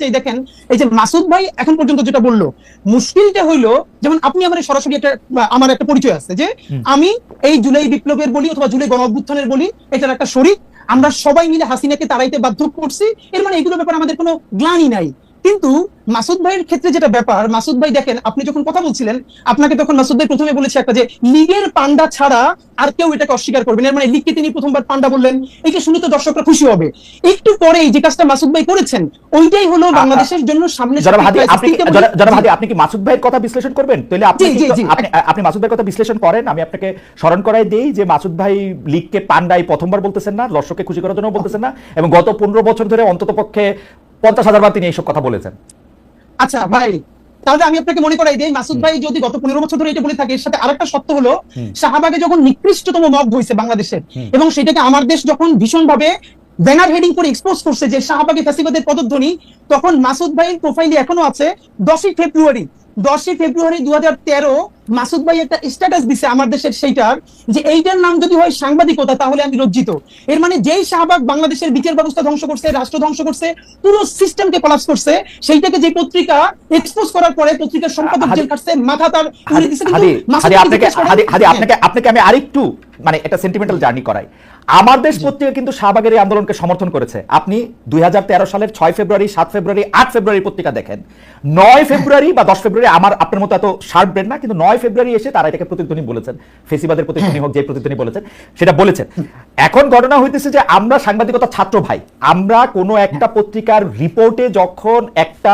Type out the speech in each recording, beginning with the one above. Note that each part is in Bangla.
চাই, দেখেন এই যে মাসুদ ভাই এখন পর্যন্ত যেটা বললো, মুশকিলটা হইলো যেমন আপনি আমার সরাসরি আমার একটা পরিচয় আছে যে আমি এই জুলাই বিপ্লবের বলি অথবা জুলাই গণ অভ্যুত্থানের বলি এটার একটা শরীক, আমরা সবাই মিলে হাসিনাকে তাড়াইতে বাধ্য করছি, এর মানে এগুলো ব্যাপারে আমাদের কোনো গ্লানি নাই। কিন্তু মাসুদ ভাইয়ের ক্ষেত্রে যেটা ব্যাপার, মাসুদ ভাই দেখেন আপনি যখন কথা বলছিলেন আপনাকে তখন মাসুদ ভাই প্রথমে বলেছে একটা যে লীগের পান্ডা ছাড়া আর কেউ এটাকে অস্বীকার করবেন, এর মানে লীগকে তিনি প্রথমবার পান্ডা বললেন, এইটা শুনে তো দর্শকরা খুশি হবে। একটু পরে যে কাজটা মাসুদ ভাই করেছেন ওইটাই হলো বাংলাদেশের জন্য সামনে। আপনি কি মাসুদ ভাইয়ের কথা বিশ্লেষণ করবেন? তাহলে আপনি মাসুদ ভাইয়ের কথা বিশ্লেষণ করেন, আমি আপনাকে স্মরণ করাই দেই যে মাসুদ ভাই লীগকে পান্ডাই প্রথমবার বলতেছেন না, দর্শককে খুশি করার জন্য বলতেছেন না, এবং গত 15 বছর ধরে অন্তত পক্ষে 50,000 বার তিনি এইসব কথা বলেছেন। আচ্ছা ভাই, তাহলে আমি আপনাকে মনে করাই দিই, মাসুদ ভাই যদি গত 15 বছর ধরে এটা বলে থাকে, এর সাথে আরেকটা সত্য হলো শাহবাগে যখন নিকৃষ্টতম মব হয়েছে বাংলাদেশের, এবং সেটাকে আমার দেশ যখন ভীষণ ভাবে ব্যানার হেডিং করে এক্সপোজ করছে যে শাহবাগে ফ্যাসিবাদের পদধ্বনি, তখন মাসুদ ভাইয়ের প্রোফাইলে এখনো আছে 10ই ফেব্রুয়ারি 2013 মাসুদ ভাই একটা স্ট্যাটাস দিছে আমার দেশের সেইটার যে এইটার নাম যদি হয় সাংবাদিকতা তাহলে আমি লজ্জিত। এর মানে যেই শাহবাগ বাংলাদেশের বিচার ব্যবস্থা ধ্বংস করছে, রাষ্ট্র ধ্বংস করছে, পুরো সিস্টেমকে কোলাপস করছে, সেইটাকে যে পত্রিকা এক্সপোজ করার পরে পত্রিকার সম্পাদক জেল কাটছে, মাথা তার উড়ে দিছে। কিন্তু আপনাকে আমি আরেকটু মানে একটা সেন্টিমেন্টাল জার্নি করাই। আমার দেশ পত্রিকা কিন্তু শাহবাগের এই আন্দোলনকে সমর্থন করেছে। আপনি 2013 সালের 6 ফেব্রুয়ারি, 7 ফেব্রুয়ারি, 8 ফেব্রুয়ারি পত্রিকা দেখেন। 9 ফেব্রুয়ারি বা 10 ফেব্রুয়ারি, আমার আপনার মতো এত শার্প ব্রেন না, কিন্তু 9 ফেব্রুয়ারি এসে তারা এটাকে প্রতিধ্বনি বলেছেন, ফেসিবাদের প্রতিধ্বনি হোক, যে প্রতিধ্বনি বলেছেন সেটা বলেছেন। এখন ঘটনা হইতেছে যে আমরা সাংবাদিকতা ছাত্র ভাই, আমরা কোনো একটা পত্রিকার রিপোর্টে যখন একটা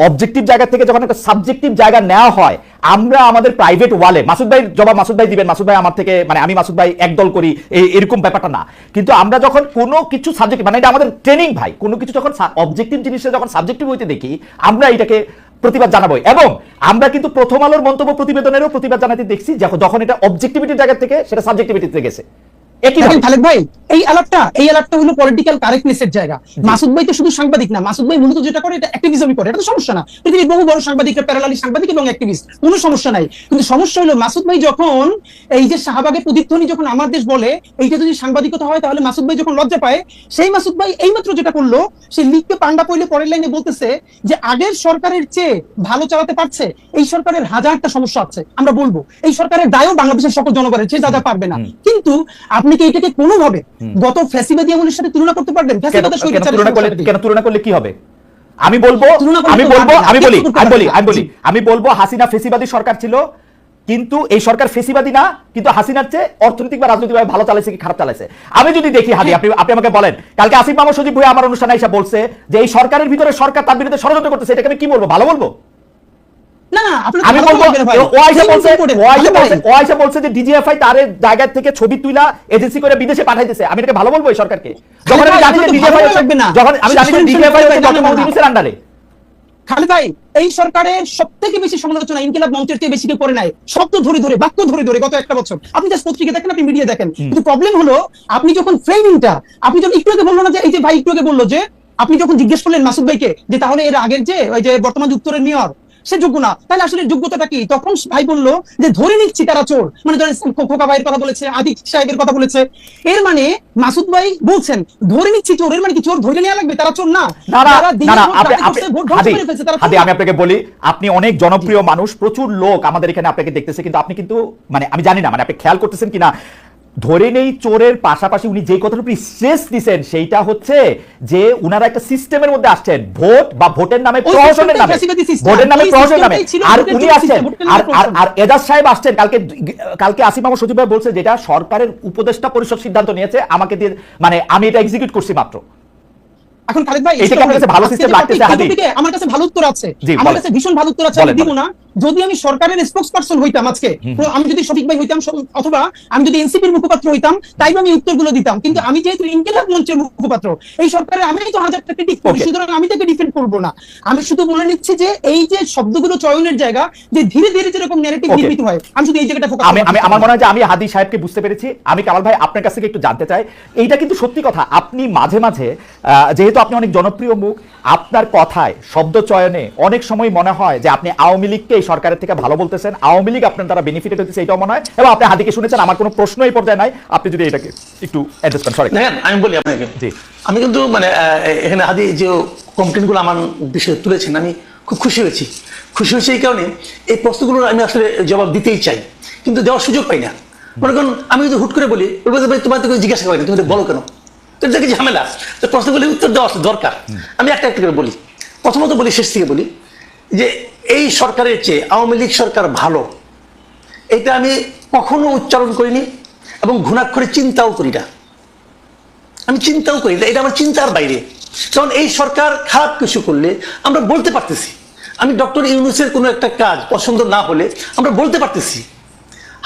অবজেক্টিভ জায়গা থেকে যখন একটা সাবজেক্টিভ জায়গা নেওয়া হয়, আমরা আমাদের প্রাইভেট ওয়ালে মাসুদ ভাই জবাব মাসুদ ভাই দিবেন, মাসুদ ভাই আমার থেকে মানে আমি মাসুদ ভাই একদল করি এরকম ব্যাপারটা না, কিন্তু আমরা যখন কোনো কিছু সাবজেক্ট মানে এটা আমাদের ট্রেনিং ভাই, কোনো কিছু যখন অবজেক্টিভ জিনিসটা যখন সাবজেক্টিভ হইতে দেখি আমরা এটাকে প্রতিবাদ জানাবো। এবং আমরা কিন্তু প্রথম আলোর মন্তব্য প্রতিবেদনেরও প্রতিবাদ জানাতে দেখছি যখন এটা অবজেক্টিভিটির জায়গা থেকে সেটা সাবজেক্টিভিটিতে গেছে। খালেদ ভাই এই আলাপটা হলো পলিটিক্যাল কারেক্টনেসের জায়গা। মাসুদ ভাই তো শুধু সাংবাদিক না, মাসুদ ভাই মূলত যেটা করে এটা অ্যাক্টিভিজমই করে, এটা তো সমস্যা না, পৃথিবীর বহু বড় সাংবাদিকরা প্যারালালি সাংবাদিক এবং অ্যাক্টিভিস্ট, কোনো সমস্যা নাই। কিন্তু সমস্যা হলো মাসুদ ভাই যখন এই যে শাহবাগের প্রতিধ্বনি যখন আমার দেশ বলে এইটা যদি সাংবাদিকতা হয় তাহলে মাসুদ ভাই যখন লজ্জা পায়, সেই মাসুদ ভাই এইমাত্র যেটা করলো সে লিগকে পান্ডা পইলে পরের লাইনে বলতেছে যে আগের সরকারের চেয়ে ভালো চালাতে পারছে, এই সরকারের হাজারটা সমস্যা আছে, আমরা বলবো এই সরকারের দায়ও বাংলাদেশের সকল জনগণের, চেয়ে দাদা পারবে না। কিন্তু আপনি কি এটাকে কোনোভাবে গত ফ্যাসিবাদী আমলের সাথে তুলনা করতে পারবেন? কেন তুলনা করলে কি হবে? আমি বলবো হাসিনা ফেসিবাদী সরকার ছিল, কিন্তু এই সরকার ফেসিবাদী না, কিন্তু হাসিনার চেয়ে অর্থনৈতিক বা রাজনৈতিকভাবে ভালো চালাইছে কি খারাপ চালাইছে। আমি যদি দেখি হাদি, আপনি আমাকে বলেন, কালকে আসিফ মাহমুদ সজীব ভাই আমার অনুষ্ঠানে এসে বলছে যে এই সরকারের ভিতরে সরকার তার বিরুদ্ধে ষড়যন্ত্র করতেছে, এটাকে আমি কি বলবো? ভালো বলবো? আমি বলবো ওয়াইসা বলছে যে ডিজিএফআই তার জায়গা থেকে ছবি তুইলা এজেন্সি করে বিদেশে পাঠাইতেছে, আমি এটাকে ভালো বলবো এই সরকারকে? যখন আমি জানি যে ডিজিএফআই ডক্টর মাহমুদ ইউনূসের আন্ডারে। খালেদ ভাই এই সরকারের সবথেকে বেশি সমালোচনা ইনকিলাব মঞ্চের চেয়ে বেশি কেউ করে নাই, শব্দ ধরে ধরে বাক্য ধরে ধরে গত একটা বছর। আপনি জাস্ট পত্রিকা দেখেন, আপনি মিডিয়া দেখেন, কিন্তু প্রবলেম হলো আপনি যখন ফ্রেমিংটা, আপনি যখন একটু আগে বললো না যে এই যে ভাই একটু আগে বললো যে আপনি যখন জিজ্ঞেস করলেন মাসুদ ভাইকে যে তাহলে এর আগের যে ওই যে বর্তমান উত্তরের মেয়র সে যোগ্য না, তাহলে আসলে যোগ্যতাটা কি? তখন ভাই বললো যে ধরে নিচ্ছি তারা চোর, মানে ধরেন খোকা ভাইয়ের কথা বলেছে, আদিক সাহেবের কথা বলেছে, এর মানে মাসুদ ভাই বলছেন ধরে নিচ্ছি চোর, এর মানে কি চোর ধরে নেওয়া লাগবে? তারা চোর না। আমি আপনাকে বলি, আপনি অনেক জনপ্রিয় মানুষ, প্রচুর লোক আমাদের এখানে আপনাকে দেখতেছে, কিন্তু আপনি কিন্তু মানে আমি জানি না মানে আপনি খেয়াল করতেছেন কিনা, ধরে নেই চোরের পাশাপাশি উনি যে কথার উপর স্ট্রেস দিচ্ছেন সেইটা হচ্ছে যে উনারা একটা সিস্টেমের মধ্যে আসছেন, ভোট বা ভোটের নামে প্রহসনের নামে, ভোটের নামে প্রহসনের নামে, আর উনি আসছেন আর এজাজ সাহেব আসছেন কালকে আসিফ মাহমুদ সজীব ভাই বলছে যেটা সরকারের উপদেষ্টা পরিষদ সিদ্ধান্ত নিয়েছে আমাকে দিয়ে, মানে আমি এটা এক্সিকিউট করছি মাত্র। এখন খালেদ ভাই এটা আপনার কাছে ভালো সিস্টেম লাগতেছে? আমার কাছে ভালো উত্তর আছে, আমার কাছে ভীষণ ভালো উত্তর আছে, আমি দিব না। যদি আমি সরকারের স্পোকসপারসন হইতাম আজকে, আমি যদি শফিক ভাই হইতাম অথবা আমি যদি এনসিপির মুখপাত্র হইতাম, তাইলে আমি উত্তরগুলো দিতাম। কিন্তু আমি যেহেতু ইনকিলাব মঞ্চের মুখপাত্র, এই সরকারের আমি তো হাজারটা ক্রিটিক করি, সুতরাং আমি তাকে ডিফেন্ড করবো না। আমি শুধু বলে নিচ্ছি যে এই যে শব্দগুলো চয়নের জায়গা, যে ধীরে ধীরে যেরকম ন্যারেটিভ নির্মিত হয়, আমি শুধু এই জায়গাটা ফোকাস করি। আমার মনে হয় যে আমি হাদি সাহেবকে বুঝতে পেরেছি। আমি কামাল ভাই আপনার কাছ থেকে একটু জানতে চাই, এইটা কিন্তু সত্যি কথা, আপনি মাঝে মাঝে যেহেতু আপনি অনেক জনপ্রিয় মুখ, আপনার কথায় শব্দ চয়নে অনেক সময় মনে হয় যে আপনি আওয়ামী লীগকে এই সরকারের থেকে ভালো বলতেছেন, আওয়ামী লীগ আপনার দ্বারা বেনিফিটেড হচ্ছে, এটাও মনে হয়। এবং আপনি হাদিকে শুনেছেন, আমার কোনো প্রশ্ন এই পর্যায়ে নাই, আপনি যদি এটাকে একটু অ্যাড্রেস করেন। সরি দেখেন, আমি বলি আপনাকে, আমি কিন্তু মানে এখানে হাদি যে কমপ্লেনগুলো আমার বিষয়ে তুলেছেন, আমি খুব খুশি হয়েছি এই কারণে এই প্রশ্নগুলোর আমি আসলে জবাব দিতেই চাই, কিন্তু দেওয়ার সুযোগ পাই না। মনে করুন আমি যদি হুট করে বলি, তোমার তো জিজ্ঞাসা করি না, তুমি বলো কেন, তো এটা কি ঝামেলা? তো প্রশ্নগুলি উত্তর দেওয়া দরকার। আমি একটা করে বলি, প্রথমত বলি, শেষ থেকে বলি যে এই সরকারের চেয়ে আওয়ামী লীগ সরকার ভালো, এটা আমি কখনো উচ্চারণ করিনি এবং ঘুণাক্ষরে চিন্তাও করি না। আমি চিন্তাও করি না, এটা আমার চিন্তার বাইরে। কারণ এই সরকার খারাপ কিছু করলে আমরা বলতে পারতেছি। আমি ডক্টর ইউনূসের কোনো একটা কাজ পছন্দ না হলে আমরা বলতে পারতেছি।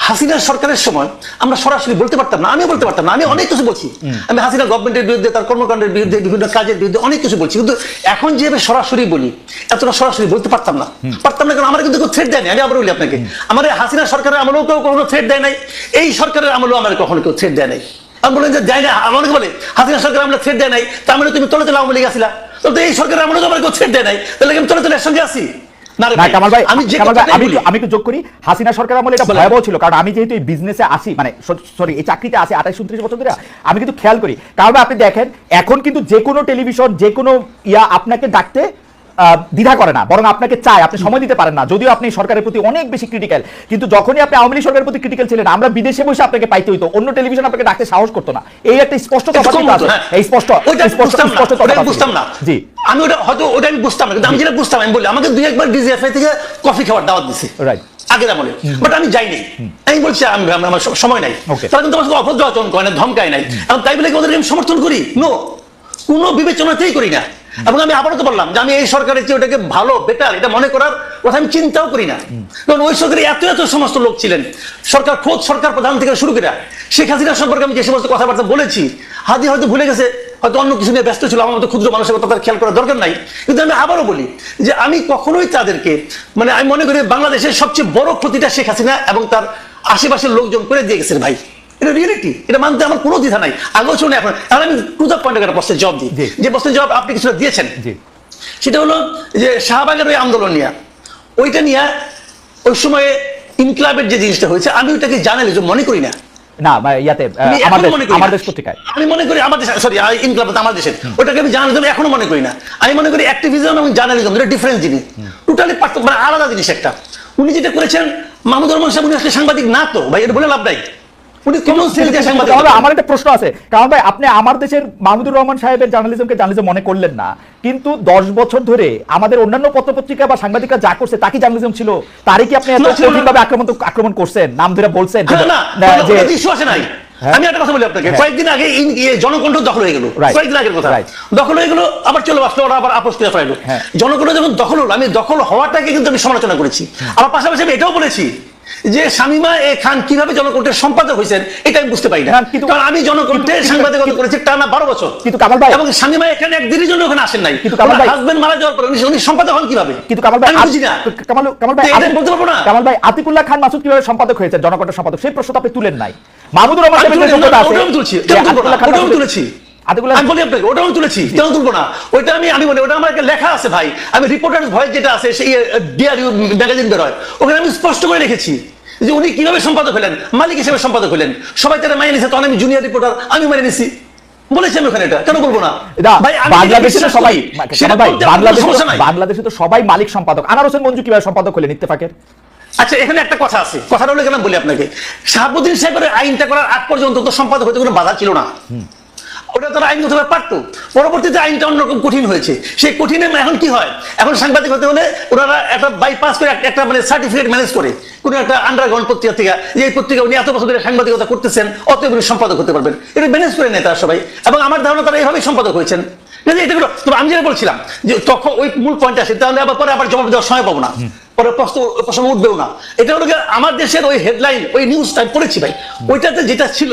হাসিনা সরকারের সময় আমরা সরাসরি বলতে পারতাম না, আমিও বলতে পারতাম না, আমি অনেক কিছু বলছি। আমি হাসিনা গভর্নমেন্টের বিরুদ্ধে, তার কর্মকাণ্ডের বিরুদ্ধে, বিভিন্ন কাজের বিরুদ্ধে অনেক কিছু বলছি, কিন্তু এখন যেভাবে সরাসরি বলি, এতটা সরাসরি বলতে পারতাম না। কারণ আমার কিন্তু কেউ থ্রেট দেয় নাই। আমি আবার বলি আপনাকে, আমার হাসিনা সরকারের আমলেও কেউ কখনো থ্রেট দেয় নাই, এই সরকারের আমলেও আমার কখনো কেউ থ্রেট দেয় নাই। আমি বলেন যে দেয় না, আমাকে বলে হাসিনা সরকার আমরা থ্রেট দেয় নাই, তার মানে তুমি তলে তলে আওয়ামী লীগ আসিলা, তো এই সরকারের আমলেও তো আমার কেউ থ্রেট দেয় নাই, তাহলে আমি তলে তলে একসঙ্গে আসি না? কামাল ভাই, আমি একটু যোগ করি, হাসিনা সরকার আমলে এটা ভয়াবহ ছিল, কারণ আমি যেহেতু এই বিজনেসে আসি, মানে সরি এই চাকরিতে আসি 28-29 বছর ধরে, আমি কিন্তু খেয়াল করি। কারণ আপনি দেখেন এখন কিন্তু যে কোনো টেলিভিশন, যে কোনো আপনাকে ডাকতে দ্বিধা করে না, বরং আপনাকে চায়, আপনি সময় দিতে পারেন না, যদিও আপনি সরকারের প্রতি অনেক বেশি ক্রিটিক্যাল। কিন্তু যখনই আপনি আওয়ামী লীগ সরকারের প্রতি ক্রিটিক্যাল ছিলেন, আমরা বিদেশে বসে আপনাকে পাইতে হইতো, অন্য টেলিভিশন আপনাকে ডাকতে সাহস করতো না। এই একটা স্পষ্ট কথা আছে, এই স্পষ্ট বুঝতাম না। জি, আমি ওটা হয়তো ওটা আমি বুঝতাম না, কিন্তু আমি যেটা বুঝতাম, আমি বলি আমাকে 2-1 ডিজিএফআই থেকে কফি খাওয়ার দাওয়াত দিছে, রাইট, আগের আমলে, বাট আমি যাইনি। আমি বলছি আমার সময় নাই, তারা কিন্তু আমার অভদ্র আচরণ করে না, ধমকায় নাই, এবং তাই বলে ওদের আমি সমর্থন করি? নো, কোনো বিবেচনাতেই করি না। এবং আমি আবারও তো বললাম যে আমি এই সরকারের চেয়ে ওটাকে ভালো, বেটার, এটা মনে করার কথা আমি চিন্তাও করি না। কারণ ওই সরকারে এত এত সমস্ত লোক ছিলেন, খোদ সরকার প্রধান থেকে শুরু করে শেখ হাসিনা সম্পর্কে আমি যে সমস্ত কথাবার্তা বলেছি, হাদি হয়তো ভুলে গেছে, হয়তো অন্য কিছু নিয়ে ব্যস্ত ছিল, আমার মতো ক্ষুদ্র মানুষের কথা তার খেয়াল করার দরকার নাই। কিন্তু আমি আবারও বলি যে আমি কখনোই তাদেরকে, মানে আমি মনে করি বাংলাদেশের সবচেয়ে বড় ক্ষতিটা শেখ হাসিনা এবং তার আশেপাশের লোকজন করে দিয়ে গেছেন ভাই, এটা রিয়েলিটি, এটা মানতে আমার কোনো দ্বিধা নাই। আগেও শুনে এখন আমি টু দ্য পয়েন্ট একটা প্রশ্নের জবাব দিই, যে প্রশ্নের জবাব আপনি কিছুটা দিয়েছেন, সেটা হলো যে শাহবাগের ওই আন্দোলন নিয়ে, ওইটা নিয়ে ওই সময়ে ইনকিলাবের যে জিনিসটা হয়েছে, আমি ওইটাকে জার্নালিজম মনে করি না। না ইয়াতে আমাদের পত্রিকায় আমি মনে করি আমাদের, সরি ইনকিলাব আমাদের দেশের, ওটাকে আমি জার্নালিজম এখনো মনে করি না। আমি মনে করি অ্যাক্টিভিজম এবং জার্নালিজম দুটো ডিফারেন্ট জিনিস, টোটালি মানে আলাদা জিনিস একটা। উনি যেটা করেছেন, মাহমুদুর রহমান সাহেব, উনি আসলে সাংবাদিক না তো ভাই, এটা বলে লাভ নাই। আমার একটা প্রশ্ন আছে, কারণ ভাই আপনি আমার দেশের মাহমুদুর রহমান সাহেবের জার্নালিজমকে জার্নালিজম মনে করলেন না, কিন্তু 10 বছর ধরে আমাদের অন্যান্য পত্রপত্রিকা বা সাংবাদিকরা যা করছে তা কি জার্নালিজম ছিল? তারই কি আপনি এত কঠিনভাবে আক্রমণ করছেন, নাম ধরে বলছেন? আমি একটা কথা বলি আপনাকে, কয়েকদিন আগে জনকণ্ঠ দখল হয়ে গেল, কয়েকদিন আগের কথা, দখল হয়ে গেল, আবার চলে আসলো, ওরা আবার আপোষ করে ফেলাইলো। জনকণ্ঠ যখন দখল হলো, আমি দখল হওয়াটাকে কিন্তু আমি সমালোচনা করেছি, আবার পাশাপাশি আমি এটাও বলেছি যে শামীমা এ খান কিভাবে জনকণ্ঠের সম্পাদক হয়েছেন এটা আমি বুঝতে পারি না। কারণ আমি জনকণ্ঠের সাংবাদিকতা করেছি টানা 12 বছর, কিন্তু কামাল ভাই, এবং শামীমা এখানে একদিনের জন্য ওখানে আসেন নাই, কিন্তু কামাল ভাই হাজবেন্ড মারা যাওয়ার পরে উনি সম্পাদক হন কিভাবে? কিন্তু কামাল ভাই, আমি বুঝি না, কামাল ভাই এটা বলতে পারবো না। কামাল ভাই, আতিকুল্লাহ খান মাসুদ কিভাবে সম্পাদক হয়েছে, জনকণ্ঠের সম্পাদক, সেই প্রশ্নটা আপনি তুলেন নাই। মাহমুদুর রহমান সাহেবের যোগ্যতা আছে, ওটাও তুলছি, ওটাও তুলেছি, আমি বলি আপনাকে, ওটাও তুলেছি, কেন তুলবো না? ওইটা আমি বলি, ওটা আমার একটা লেখা আছে ভাই, আমি রিপোর্টার্স ভয়েস যেটা আছে, সেই ডিআরইউ ম্যাগাজিন বের হয়, ওখানে আমি স্পষ্ট করে লিখেছি যে উনি কিভাবে সম্পাদক হলেন, মালিক হিসেবে সম্পাদক হলেন, সবাই তারা মাইনে নিছে, তখন আমি জুনিয়র রিপোর্টার, আমি মাইনে নিছি, বলেছি আমি ওখানে, এটা কেন বলবো না? বাংলাদেশে তো সবাই মালিক সম্পাদক। আনার হোসেন মঞ্জু কিভাবে সম্পাদক হলেন ইত্তেফাকের? আচ্ছা, এখানে একটা কথা আছে, কথাটা হলো কেন বলি আপনাকে, শাহাবুদ্দিন সাহেবের আইনটা করার আগ পর্যন্ত তো সম্পাদক হতে কোনো বাধা ছিল না, ওটা তারা আইন হতে পারতো। পরবর্তীতে আইনটা অন্যরকম কঠিন হয়েছে, সেই কঠিনে এখন কি হয়, এখন সাংবাদিক হতে হলে ওনারা একটা বাইপাস করে একটা মানে সার্টিফিকেট ম্যানেজ করে কোনো একটা আন্ডারগ্রাউন্ড পত্রিকা থেকে, যে এই পত্রিকা উনি এত বছর ধরে সাংবাদিকতা করতেছেন, অতএব উনি সম্পাদক হতে পারবেন, এটা ম্যানেজ করে নেয় তারা সবাই, এবং আমার ধারণা তারা এইভাবেই সম্পাদক হয়েছেন। তবে আমি যেটা বলছিলাম যে তখন ওই মূল পয়েন্ট আসে, তাহলে আবার পরে আবার জবাব দেওয়ার সময় পাবো না, পরে প্রশ্ন উঠবেও না। এটা হলো আমার দেশের ওই হেডলাইন, ওই নিউজটা আমি পড়েছি ভাই, ওইটাতে যেটা ছিল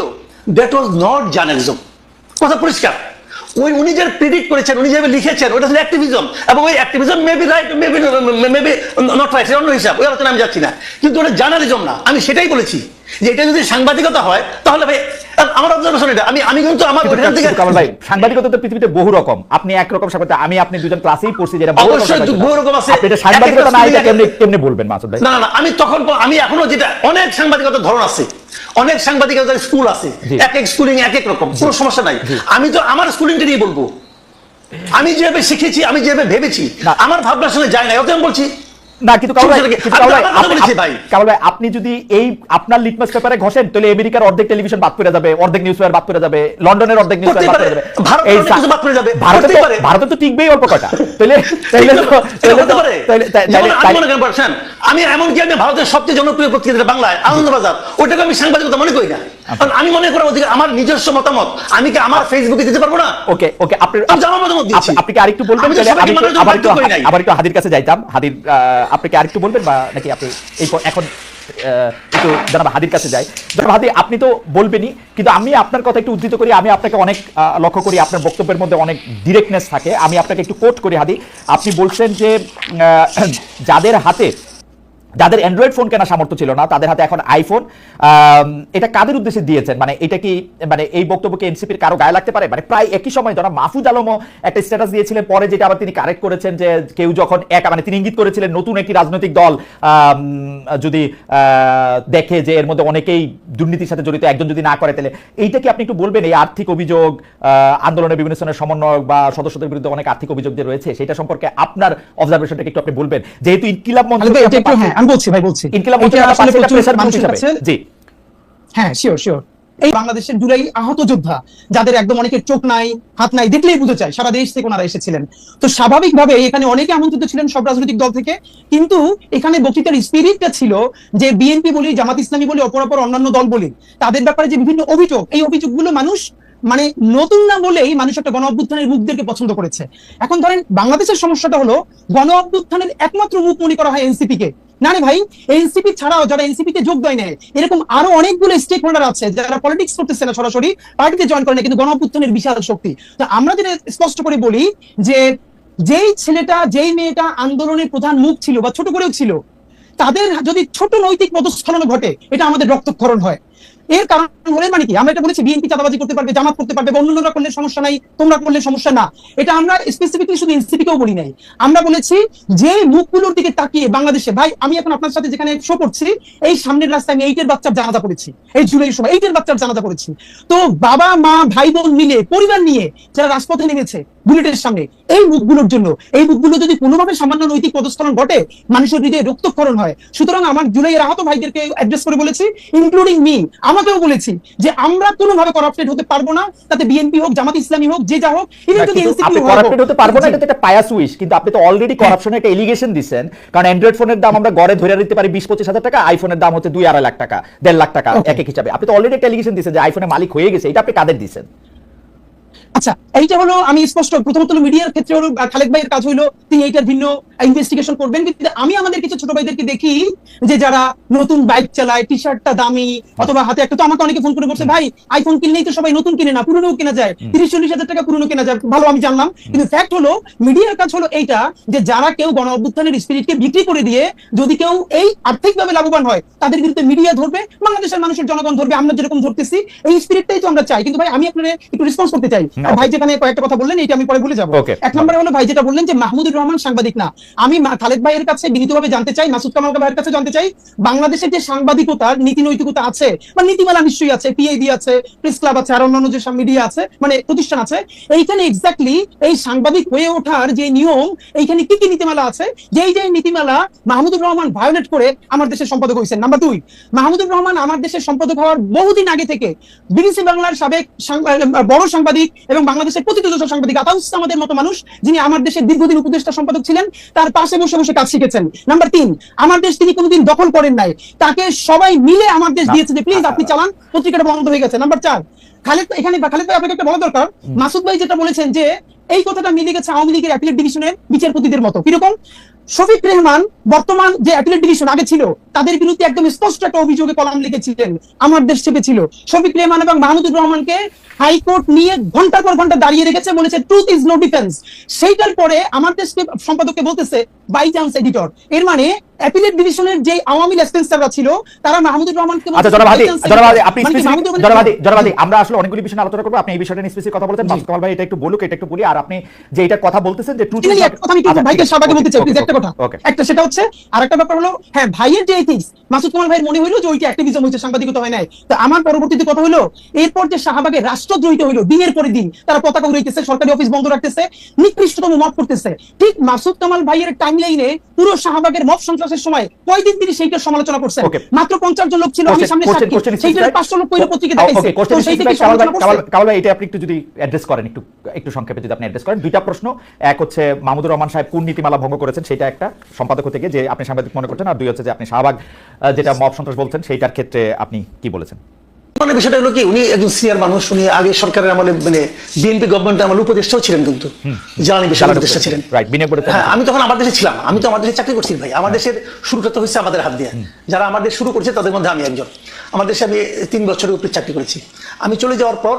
দ্যাট ওয়াজ নট জার্নালিজম, কথা পরিষ্কার। ওই উনি যে প্রেডিক্ট করেছেন, উনি যেভাবে লিখেছেন, ওটা ছিল অ্যাক্টিভিজম, এবং ওই activism maybe right, maybe not right, অন্য হিসাব, ওই আলোচনা আমি যাচ্ছি না, কিন্তু ওটা জার্নালিজম না। আমি সেটাই বলেছি যে এটা যদি সাংবাদিকতা হয় তাহলে ভাই আমার অবজারভেশন এটা, আমি কিন্তু আমার ওখান থেকে, কামাল ভাই, সাংবাদিকতা তো পৃথিবীতে বহু রকম, আপনি একরকম সাংবাদিক, আমি দুজন ক্লাসেই পড়ছি যেটা বহু রকম আছে, আপনি এটা সাংবাদিকতা না এটা কেমনে বলবেন মাসুদ ভাই? না, আমি এখনো যেটা, অনেক সাংবাদিকতার ধরন আছে, অনেক সাংবাদিকতার স্কুল আছে, এক এক স্কুলিং এক এক রকম, কোনো সমস্যা নাই। আমি তো আমার স্কুলিংটা নিয়ে বলবো, আমি যেভাবে শিখেছি, আমি যেভাবে ভেবেছি, আমার ভাবনার সঙ্গে যায় না, অত আমি বলছি না। কিন্তু কামাল ভাই, আপনি যদি এই আপনার লিটমাস পেপারে ঘষেন, তাহলে আমেরিকার অর্ধেক টেলিভিশন বাদ করে যাবে, অর্ধেক নিউজ পেপার বাদ করে যাবে, লন্ডনের অর্ধেক নিউজ পেপার বাদ করে যাবে, ভারতে তো টিকবেই অল্প কটা। আমি এমনকি আমি ভারতের সবচেয়ে জনপ্রিয় পত্রিকা বাংলায় আনন্দবাজার, ওটাকে আমি সাংবাদিকতা মনে করি না। কারণ আমি মনে করি ওদিকে আমার নিজস্ব মতামত আমি কি আমার ফেসবুকে দিতে পারবো না? ওকে ওকে, আপনি কি আরেকটু বলবেন? আবার একটু হাদির কাছে যাইতাম। হাদির, আপনি কি আরেকটু বলবেন, বা নাকি আপনি এখন একটু জনাব হাদির কাছে যাই? জনাব হাদি, আপনি তো বলবেনই, কিন্তু আমি আপনার কথা একটু উদ্ধৃত করি। আমি আপনাকে অনেক লক্ষ্য করি, আপনার বক্তব্যের মধ্যে অনেক ডিরেক্টনেস থাকে। আমি আপনাকে একটু কোট করি হাদি। আপনি বলছেন যে যাদের অ্যান্ড্রয়েড ফোন কেনার সামর্থ্য ছিল না, তাদের হাতে এখন আইফোন। এটা কাদের উদ্দেশ্যে দিয়েছেন? মানে এটা কি, মানে এই বক্তব্যকে এনসিপির কারো গায়ে লাগতে পারে? মানে প্রায় একই সময় জনাব মাহফুজ আলমও একটা স্ট্যাটাস দিয়েছিলেন, পরে যেটা আবার তিনি কারেক্ট করেছেন যে কেউ যখন মানে তিনি ইঙ্গিত করেছিলেন নতুন একটি রাজনৈতিক দল যদি দেখে যে এর মধ্যে অনেকেই দুর্নীতির সাথে জড়িত, একজন যদি না করে, তাহলে এইটা কি আপনি একটু বলবেন? এই আর্থিক অভিযোগ, আন্দোলনের বিভিন্ন ধরনের সমন্বয়ক বা সদস্যদের বিরুদ্ধে অনেক আর্থিক অভিযোগ যে রয়েছে, সেটা সম্পর্কে আপনার অবজারভেশনটা একটু আপনি বলবেন, যেহেতু ইনকিলাব মঞ্চ বলছি ভাই, বলছি হ্যাঁ, শিওর শিওর। এই বাংলাদেশের জুলাই আহত যোদ্ধা, যাদের একদম অনেকের চোখ নাই, হাত নাই, দেখলেই বুঝতে চায় সারা দেশ থেকে ওনারা এসেছিলেন। তো স্বাভাবিকভাবে এখানে অনেকে আমন্ত্রিত ছিলেন সব রাজনৈতিক দল থেকে, কিন্তু এখানে বক্তৃতার স্পিরিটটা ছিল যে বিএনপি বলি, জামাত ইসলামী বলি, অপরাপর অন্যান্য দল বলি, তাদের ব্যাপারে যে বিভিন্ন অভিযোগ, এই অভিযোগগুলো মানুষ মানে নতুন না বলেই মানুষ একটা গণ অভ্যুত্থানের মুখদেরকে পছন্দ করেছে। এখন ধরেন বাংলাদেশের সমস্যাটা হলো গণ অভ্যুত্থানের একমাত্র মুখ মনে করা হয় এনসিপি কে। না রে ভাই, এনসিপি ছাড়াও যারা এনসিপি তে যোগ দেয় না, এরকম আরো অনেকগুলো স্টেক হোল্ডার আছে যারা পলিটিক্স করতেছে না, সরাসরি পার্টিতে জয়েন করে না, কিন্তু গণ অভ্যুত্থানের বিশাল শক্তি। তো আমরা যেটা স্পষ্ট করে বলি যে যেই ছেলেটা, যেই মেয়েটা আন্দোলনের প্রধান মুখ ছিল বা ছোট করেও ছিল, তাদের যদি ছোট নৈতিক পদস্খলন ঘটে, এটা আমাদের রক্তক্ষরণ হয়। এর কারণ হলে মানে কি, আমরা এটা বলেছি বিএনপি চাঁদাবাজি করতে পারবে, জামাত করতে পারবে, অন্যরা করলে সমস্যা নাই, তোমরা করলে সমস্যা না। এটা আমরা স্পেসিফিকলি শুধু এনসিপিকেও বলি নাই, আমরা বলেছি যে মুখগুলোর দিকে তাকিয়ে বাংলাদেশে, ভাই আমি এখন আপনার সাথে যেখানে শো করছি, এই সামনের রাস্তায় আমি 8 বাচ্চার জানাজা পড়েছি, এই জুলাইয়ের সময় 8 বাচ্চার জানাজা পড়েছি। তো বাবা মা ভাই বোন মিলে, পরিবার নিয়ে যারা রাজপথে নেমেছে বুলেটের সামনে, এই মুখগুলোর জন্য, এই মুখগুলো যদি কোনোভাবে সামান্য নৈতিক পদস্খলন ঘটে, মানুষের হৃদয়ে রক্তক্ষরণ হয়। সুতরাং আমার জুলাইয়ের আহত ভাইদেরকে অ্যাড্রেস করে বলেছি, ইনক্লুডিং মি, আমাকেও বলেছি যে আমরা কোনোভাবে করাপ্টেড হতে পারবো না, তাতে বিএনপি হোক, জামাত ইসলামী হোক, যে যা হোক, ইভেন যদি এনসিপি করাপ্টেড হতে পারবো না, এটা তো একটা পায়াস উইশ। কিন্তু আপনি তো অলরেডি করাপশনের একটা এলিগেশন দিবেন, কারণ অ্যান্ড্রয়েড ফোনের দাম আমরা গড়ে ধরে নিতে পারি 20-25 হাজার টাকা, আইফোনের দাম হচ্ছে 2-2.5 লাখ টাকা, 1.5 লাখ টাকা এক এক হিসাবে। আপনি তো অলরেডি একটা এলিগেশন দিবেন যে আইফোনের মালিক হয়ে গেছে, এটা আপনি কাদের দিবেন? আচ্ছা, এইটা হলো আমি স্পষ্ট, প্রথমত মিডিয়ার ক্ষেত্রে হলো খালেক ভাইয়ের কাজ হলো তিনি এইটার ভিন্ন ইনভেস্টিগেশন করবেন। কিন্তু আমি আমাদের কিছু ছোট ভাইদেরকে দেখি যে যারা নতুন বাইক চালায়, টি শার্টটা দামি, অথবা হাতে একটা, তো আমাকে অনেকে ফোন করে বলছে, ভাই আইফোন কিনলেই তো সবাই নতুন কিনে না, পুরনো কেনা যায়, 30-40 হাজার টাকা পুরনো কেনা যায়। ভালো, আমি জানলাম, কিন্তু ফ্যাক্ট হলো মিডিয়ার কাজ হলো এইটা যে যারা কেউ গণ অভ্যুত্থানের স্পিরিটকে বিক্রি করে দিয়ে যদি কেউ এই আর্থিকভাবে লাভবান হয়, তাদের বিরুদ্ধে মিডিয়া ধরবে, বাংলাদেশের মানুষের জনগণ ধরবে, আমরা যেরকম ধরতেছি, এই স্পিরিটটাই তো আমরা চাই। কিন্তু ভাই আমি আপনাদের একটু রেসপন্স করতে চাই। ভাই যেখানে কয়েকটা কথা বললেন, এটা আমি পরে বলে যাবো। এক নম্বরে হলো ভাই যেটা বললেন যে মাহমুদুর রহমান সাংবাদিক না, আমি খালেদ ভাইয়ের কাছে বিনীতভাবে জানতে চাই, মাসুদ কামাল ভাইয়ের কাছে জানতে চাই, বাংলাদেশের যে সাংবাদিকতার নীতি নৈতিকতা আছে বা নীতিমালা নিশ্চয়ই আছে, পিআইবি আছে, প্রেস ক্লাব আছে, আর অন্যান্য যে মিডিয়া আছে, মানে প্রতিষ্ঠান আছে, এইখানে এক্স্যাক্টলি এই সাংবাদিক হয়ে ওঠার যে নিয়ম, এইখানে কি কি নীতিমালা আছে, যেই যে নীতিমালা মাহমুদুর রহমান ভায়োলেট করে আমার দেশের সম্পাদক হয়েছেন। নাম্বার 2, মাহমুদুর রহমান আমার দেশের সম্পাদক হওয়ার বহুদিন আগে থেকে বিবিসি বাংলার সাবেক বড় সাংবাদিক এবং বাংলাদেশের প্রতিযোগিতা সাংবাদিক আতাউস আমাদের মতো মানুষ, যিনি আমার দেশের দীর্ঘদিন উপদেষ্টা সম্পাদক ছিলেন, তার পাশে বসে বসে কাজ শিখেছেন। নাম্বার 3, আমার দেশ তিনি কোনোদিন দখল করেন নাই, তাকে সবাই মিলে আমার দেশ দিয়েছে যে প্লিজ আপনি চালান, পত্রিকাটা বন্ধ হয়ে গেছে। নাম্বার 4, খালেদ ভাই আপনাকে একটা বলা দরকার, মাসুদ ভাই যেটা বলেছেন যে এই কথাটা মিলে গেছে আওয়ামী লীগের অ্যাপিলেট ডিভিশনের বিচারপতিদের মতো। কিরকম? শফিক রেহমান বর্তমান যে অ্যাপিলেট ডিভিশন আগে ছিল, তাদের বিরুদ্ধে একদম স্পষ্ট একটা অভিযোগে কলাম লিখেছিলেন, আমার দেশ চেপেছিল। শফিক রেহমান এবং মাহমুদুর রহমানকে হাইকোর্ট নিয়ে ঘন্টার পর ঘন্টা দাঁড়িয়ে রেখেছে, বলেছে ট্রুথ ইজ নো ডিফেন্স। সেইটার পরে আমার দেশকে সম্পাদককে বলতেছে বাই চান্স এডিটর। এর মানে অ্যাপিলেট ডিভিশনের যে আওয়ামী লেসপেন্সাররা ছিল, তারা মাহমুদুর রহমানকে আমরা আসলে অনেকগুলি বিষয় আলোচনা করবো, আপনি এই বিষয়টা নিয়ে স্পেসিফিক কথা বলছেন, মাসুদ কামাল ভাই এটা একটু বলুক, এটা একটু বলি। আর আপনি যে এটা কথা বলতেছেন যে ট্রুথ, আমি ভাইকে সবাইকে বলতে চাই প্লিজ একটা কথা, একটা সেটা হচ্ছে, আরেকটা ব্যাপার হলো, হ্যাঁ ভাইয়ের যে এথিক্স মাসুদ কামাল ভাইয়ের মনে হইলো যে ওইটা অ্যাক্টিভিজম হয়েছে, সাংবাদিকতা হয় নাই। তো আমার পরবর্তীতে কথা হলো এরপর যে শাহবাগে রাষ্ট্রদ্রোহিত হইলো, দিনের পরে দিন তারা পতাকা উড়াইতেছে, সরকারি অফিস বন্ধ রাখতেছে, নিকৃষ্টতম মব করতেছে। ঠিক মাসুদ কামাল ভাইয়ের টাইমলাইনে পুরো শাহবাগের মব সন্ত্রাসের সময় কয়দিন তিনি সেইটার সমালোচনা করছেন। মাত্র 50 জন লোক ছিল, আমি সামনে সাক্ষী, সেইটার 500 লোক পত্রিকা দেখাইছে। তো সেইটা কি সমালোচনা করছে? কামাল ভাই, এটা আপনি একটু যদি অ্যাড্রেস করেন, একটু সংক্ষেপে যদি আপনি অ্যাড্রেস করেন। দুইটা প্রশ্ন, এক হচ্ছে মাহমুদুর রহমান সাহেব কোন নীতিমালা ভঙ্গ করেছেন, সেটা একটা সম্পাদক হতে গিয়ে যে আপনি সাংবাদিক মনে করছেন, আর দুই হচ্ছে যে আপনি শাহবাগ যেটা মব সন্ত্রাস বলছেন সেইটার ক্ষেত্রে আপনি কি বলেছেন। মানে বিষয়টা হলো কি, উনি একজন সিনিয়র মানুষ, উনি আগে সরকারের আমলে মানে বিএনপি গভর্নমেন্টের আমলে উপদেষ্টাও ছিলেন, কিন্তু জ্বালানি বিষয়ে উপদেষ্টা ছিলেন। হ্যাঁ, আমি তখন আমার দেশে ছিলাম, আমি তো আমার দেশে চাকরি করছি ভাই। আমার দেশের শুরুটা তো হচ্ছে আমাদের হাত দিয়ে, যারা আমাদের শুরু করেছে তাদের মধ্যে আমি একজন। আমার দেশে আমি 3 বছরের উপরে চাকরি করেছি। আমি চলে যাওয়ার পর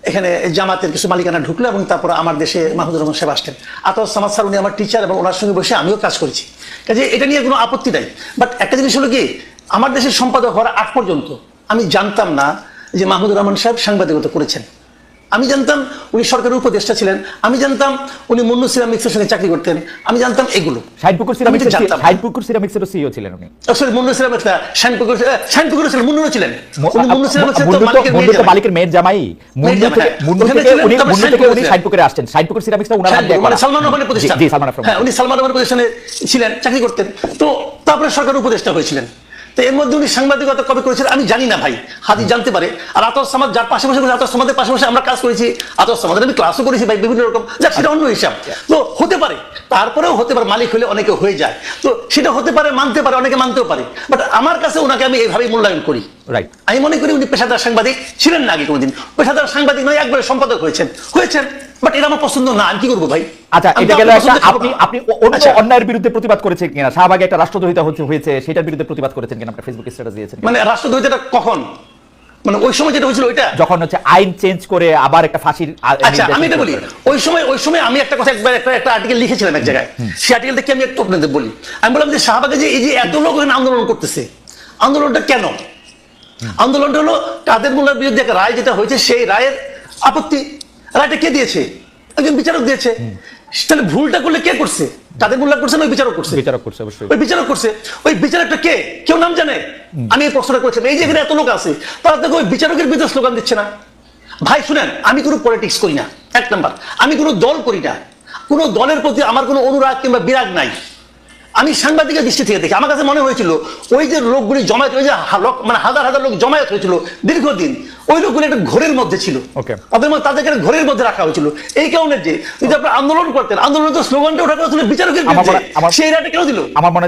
এখানে জামাতের কিছু মালিকানা ঢুকলো এবং তারপর আমার দেশে মাহমুদুর রহমান সাহেব আসতেন। আতস সামাদ স্যার উনি আমার টিচার, এবং ওনার সঙ্গে বসে আমিও কাজ করেছি, কাজে এটা নিয়ে কোনো আপত্তি নাই। বাট একটা জিনিস হলো কি, আমার দেশের সম্পাদক হওয়ার আগ পর্যন্ত আমি জানতাম না যে মাহমুদুর রহমান সাহেব সাংবাদিকতা করেছেন। আমি জানতাম উনি সরকারের উপদেষ্টা ছিলেন, আমি জানতাম উনি মুন্নু সিরামিক্সের সঙ্গে চাকরি করতেন, আমি জানতাম এগুলো। শাইনপুকুর সিরামিক্সের সিইও ছিলেন উনি। সরি, মুন্নু সিরামিক্স না, শাইনপুকুর ছিলেন, মুন্নু ছিলেন। মুন্নু সিরামিক্সের তো মালিকের মেয়ের জামাই। মুন্নু থেকে উনি শাইনপুকুরে আসছেন। শাইনপুকুর সিরামিক্সটা উনার হাত দিয়ে করা। সালমান রহমানের প্রতিষ্ঠান। জি, সালমান রহমান। হ্যাঁ, উনি সালমান রহমানের প্রতিষ্ঠানে ছিলেন, চাকরি করতেন। তো তারপরে সরকারের উপদেষ্টা হয়েছিলেন। তো এর মধ্যে উনি সাংবাদিকতা কবে করেছিলেন আমি জানি না ভাই, হাদি জানতে পারে। আর আতস সামাদ যার পাশাপাশি, আতস সামাদের পাশাপাশি আমরা কাজ করেছি, আতস সামাদের আমি ক্লাসও করেছি ভাই, বিভিন্ন রকম, যাক সেটা অন্য হিসাব। তো হতে পারে, তারপরেও হতে পারে, মালিক হলে অনেকে হয়ে যায়, তো সেটা হতে পারে, মানতে পারে, অনেকে মানতেও পারে। বাট আমার কাছে ওনাকে আমি এইভাবেই মূল্যায়ন করি। আমি মনে করি উনি পেশাদার সাংবাদিক ছিলেন না আগে কোনোদিন, পেশাদার সাংবাদিক নয়, একবারে সম্পাদক হয়েছেন। বাট এটা আমার পছন্দ না, আমি কি করবো ভাই? আচ্ছা, এটা গেল একটা। আপনি অন্য অন্যায়ের বিরুদ্ধে প্রতিবাদ করেছেন কিনা? শাহবাগে একটা রাষ্ট্রদ্রোহিতা হয়েছে, সেটার বিরুদ্ধে প্রতিবাদ করেছেন কিনা? আপনার ফেসবুক স্ট্যাটাস দিয়েছেন। মানে রাষ্ট্রদ্রোহিতাটা কখন? মানে ওই সময় যেটা হয়েছিল ওইটা, যখন হচ্ছে আইন চেঞ্জ করে আবার একটা ফাঁসির। আচ্ছা, আমি এটা বলি, ওই সময় আমি একটা কথা, একটা আর্টিকেল লিখেছিলাম এক জায়গায়, সেই আর্টিকেল দেখে আমি একটু আপনাদের বলি। আমি বললাম যে শাহবাগে যে এই যে এত লোক আন্দোলন করতেছে, আন্দোলনটা কেন? আন্দোলনটা হলো কাদের মোল্লার বিরুদ্ধে একটা রায় যেটা হয়েছে, সেই রায়ের আপত্তি। রায়টা কে দিয়েছে? একজন বিচারক দিয়েছে। তাহলে ভুলটা করলে কে করছে? কাদের মোল্লা করছে না ওই বিচারক করছে? ওই বিচারক করছে। ওই বিচারকটা কে? কেউ নাম জানে? আমি এই প্রশ্নটা করছি। এই যে এখানে এত লোক আছে, তারা তো ওই বিচারকের বিরুদ্ধে স্লোগান দিচ্ছে না। ভাই শুনেন, আমি কোনো পলিটিক্স করি না, এক নাম্বার। আমি কোনো দল করি না, কোনো দলের প্রতি আমার কোনো অনুরাগ কিংবা বিরাগ নাই। আমি সাংবাদিকের দৃষ্টি থেকে দেখি, আমার কাছে মনে হয়েছিল ওই যে লোকগুলি জমায়েত, ওই যে মানে হাজার হাজার লোক জমায়েত হয়েছিল দীর্ঘদিন, ওই লোকগুলি একটা ঘোরের মধ্যে ছিল, তাদেরকে ঘোরের মধ্যে রাখা হয়েছিল। এই কারণে যে যদি আপনি আন্দোলন করতেন, আন্দোলন তো স্লোগানটা ওঠা কথা ছিল বিচারকের বিরুদ্ধে, সেই রায়টা কেন দিল? আমার মনে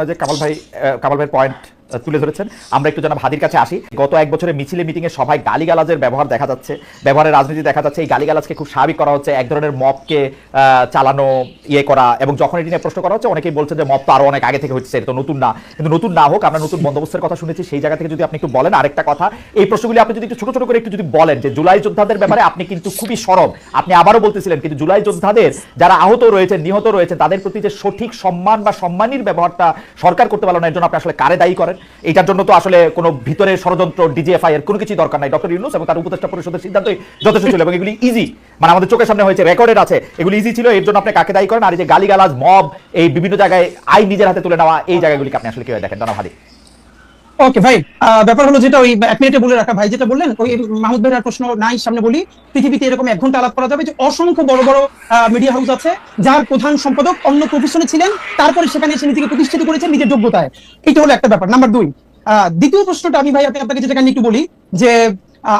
হয় যে কামাল ভাই পয়েন্ট তুলে ধরেছেন। আমরা একটু জানাব হাদির কাছে আসি। গত 1 বছরে মিছিলে, মিটিং এ সবাই গালিগালাজের ব্যবহার দেখা যাচ্ছে, ব্যবহারের রাজনীতি দেখা যাচ্ছে। এই গালিগালাজকে খুব স্বাভাবিক করা হচ্ছে, এক ধরনের মবকে চালানো, করা। এবং যখন এটি নিয়ে প্রশ্ন করা হচ্ছে, অনেকেই বলছেন যে মব তো আরো অনেক আগে থেকে হচ্ছে, এটা তো নতুন না। কিন্তু নতুন না হোক, আমরা নতুন বন্দোবস্তের কথা শুনেছি, সেই জায়গা থেকে যদি আপনি একটু বলেন। আরেকটা কথা, এই প্রশ্নগুলি আপনি যদি একটু ছোট ছোট করে একটু যদি বলেন, যে জুলাই যোদ্ধাদের ব্যাপারে আপনি কিন্তু খুবই সরব, আপনি আবারও বলতেছিলেন, কিন্তু জুলাই যোদ্ধাদের যারা আহত রয়েছেন, নিহত রয়েছেন, তাদের প্রতি যে সঠিক সম্মান বা সম্মানীর ব্যবহারটা সরকার করতে পারলো না, এর জন্য আপনি আসলে কারে দায়ী করেন? এটার জন্য তো আসলে কোনো ভিতরের ষড়যন্ত্র, ডিজিএফআই এর কোনো কিছু দরকার নাই। ডক্টর ইউনূস এবং তার উপদেষ্টা পরিষদের সিদ্ধান্তই যথেষ্ট ছিল, এবং এগুলি ইজি, মানে আমাদের চোখের সামনে হয়েছে, রেকর্ডেড আছে, এগুলি ইজি ছিল। এর জন্য আপনি কাকে দায়ী করেন? আর এই যে গালিগালাজ, মব, এই বিভিন্ন জায়গায় আইন নিজের হাতে তুলে নেওয়া, এই জায়গাগুলিকে আপনি আসলে কিভাবে দেখেন? জনাব হাদি। ওকে ভাই, ব্যাপার হলো যেটা ওই 1 মিনিটে বলে রাখা, ভাই যেটা বললেন, ওই মাহমুদ ভাইয়ের প্রশ্ন নাই সামনে বলি। পৃথিবীতে এরকম 1 ঘন্টা আলাপ করা যাবে যে অসংখ্য বড় বড় মিডিয়া হাউস আছে, যার প্রধান সম্পাদক অন্য প্রফেশনে ছিলেন, তারপরে সেখানে এসে নিজেকে প্রতিষ্ঠিত করেছেন নিজের যোগ্যতায়। এটা হলো একটা ব্যাপার। নাম্বার 2, দ্বিতীয় প্রশ্নটা আমি ভাই আপনাকে যেটা একটু বলি, যে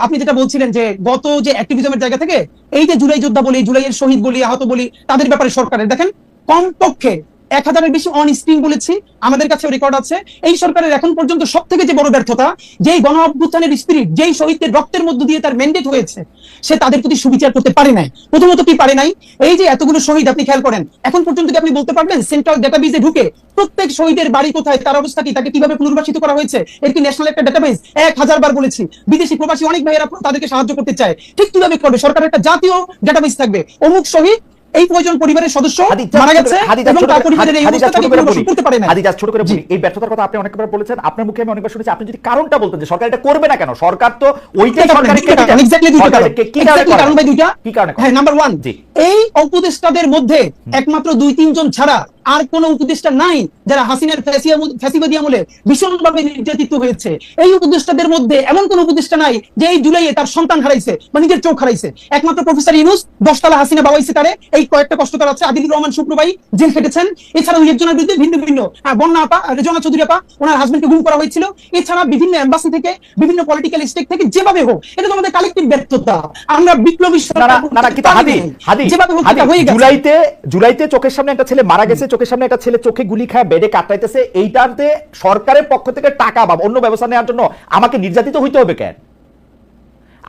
আপনি যেটা বলছিলেন যে গত যে অ্যাক্টিভিজমের জায়গা থেকে এই যে জুলাই যোদ্ধা বলি, জুলাইয়ের শহীদ বলি, আহত বলি, তাদের ব্যাপারে সরকারের দেখেন কমপক্ষে 1000-এর বেশি অন স্ক্রিন বলেছি, আমাদের কাছে রেকর্ড আছে। এই সরকারের এখন পর্যন্ত সব থেকে যে বড় ব্যর্থতা, যেই গণ অভ্যুত্থানের স্পিরিট, যেই শহীদদের রক্তের মধ্য দিয়ে তার ম্যান্ডেট হয়েছে, সে তাদের প্রতি সুবিচার করতে পারে নাই। প্রথমত কি পারে নাই? এই যে এতগুলো শহীদ আপনি খেয়াল করেন, এখন পর্যন্ত কি আপনি বলতে পারবেন সেন্ট্রাল ডেটাবেসে ঢুকে প্রত্যেক শহীদের বাড়ি কোথায়, তার অবস্থা কি, তাকে কিভাবে পুনর্বাসিত করা হয়েছে, এর কি ন্যাশনাল একটা ডেটাবেস? 1000 বার বলেছি, বিদেশি প্রবাসী অনেক ভাইয়েরা তাদেরকে সাহায্য করতে চায়, ঠিক কিভাবে করবে? সরকারের একটা জাতীয় ডেটাবেস থাকবে, অমুক শহীদ এই কয়জন পরিবারের সদস্য মারা গেছে এবং তার পরিবারের এই অবস্থাটাকে পুনর্বাসন করতে পারে না। হাদি জাস্ট ছোট করে বলি, এই ব্যর্থতার কথা আপনি অনেকবার বলেছেন, আপনার মুখে আমি অনেকবার শুনেছি। আপনি যদি কারণটা বলতেন যে সরকার এটা করবে না কেন? সরকার তো ওইটাই কারণ ভাই, দুইটা। হ্যাঁ, নাম্বার 1, এই উপদেষ্টাদের মধ্যে একমাত্র 2-3 জন ছাড়া আর কোন উপদেষ্টা নাই যারা হাসিনার ফ্যাসিবাদী আমলে ভীষণভাবে নির্যাতিত হয়েছে। এই উপদেষ্টাদের মধ্যে এমন কোন উপদেষ্টা নাই যে এই জুলাইয়ে তার সন্তান হারাইছে বা নিজের চোখ হারাইছে। একমাত্র প্রফেসর ইউনূস 10 তলা হাসিনা বাবাইছে তারে, এই কয়েকটা কষ্টকর আছে। আদিলুর রহমান শুক্র ভাই জেল খেটেছেন। এছাড়াও একজনের বিরুদ্ধে ভিন্ন ভিন্ন বন্যা আপা, রেজনা চৌধুরী আপা, ওনার হাজবেন্ডকে গুম করা হয়েছিল। এছাড়া বিভিন্ন এম্বাসি থেকে, বিভিন্ন পলিটিক্যাল স্টেক থেকে, যেভাবে হোক, এটা তো আমাদের কালেক্টিভ ব্যর্থতা। আমরা বিপ্লবী জুলাইতে চোখের সামনে একটা ছেলে মারা গেছে, চোখের সামনে একটা ছেলে চোখে গুলি খায় বেডে কাটাইতেছে, এইটাতে সরকারের পক্ষ থেকে টাকা বা অন্য ব্যবস্থা নেওয়ার জন্য আমাকে নির্যাতিত হইতে হবে কেন?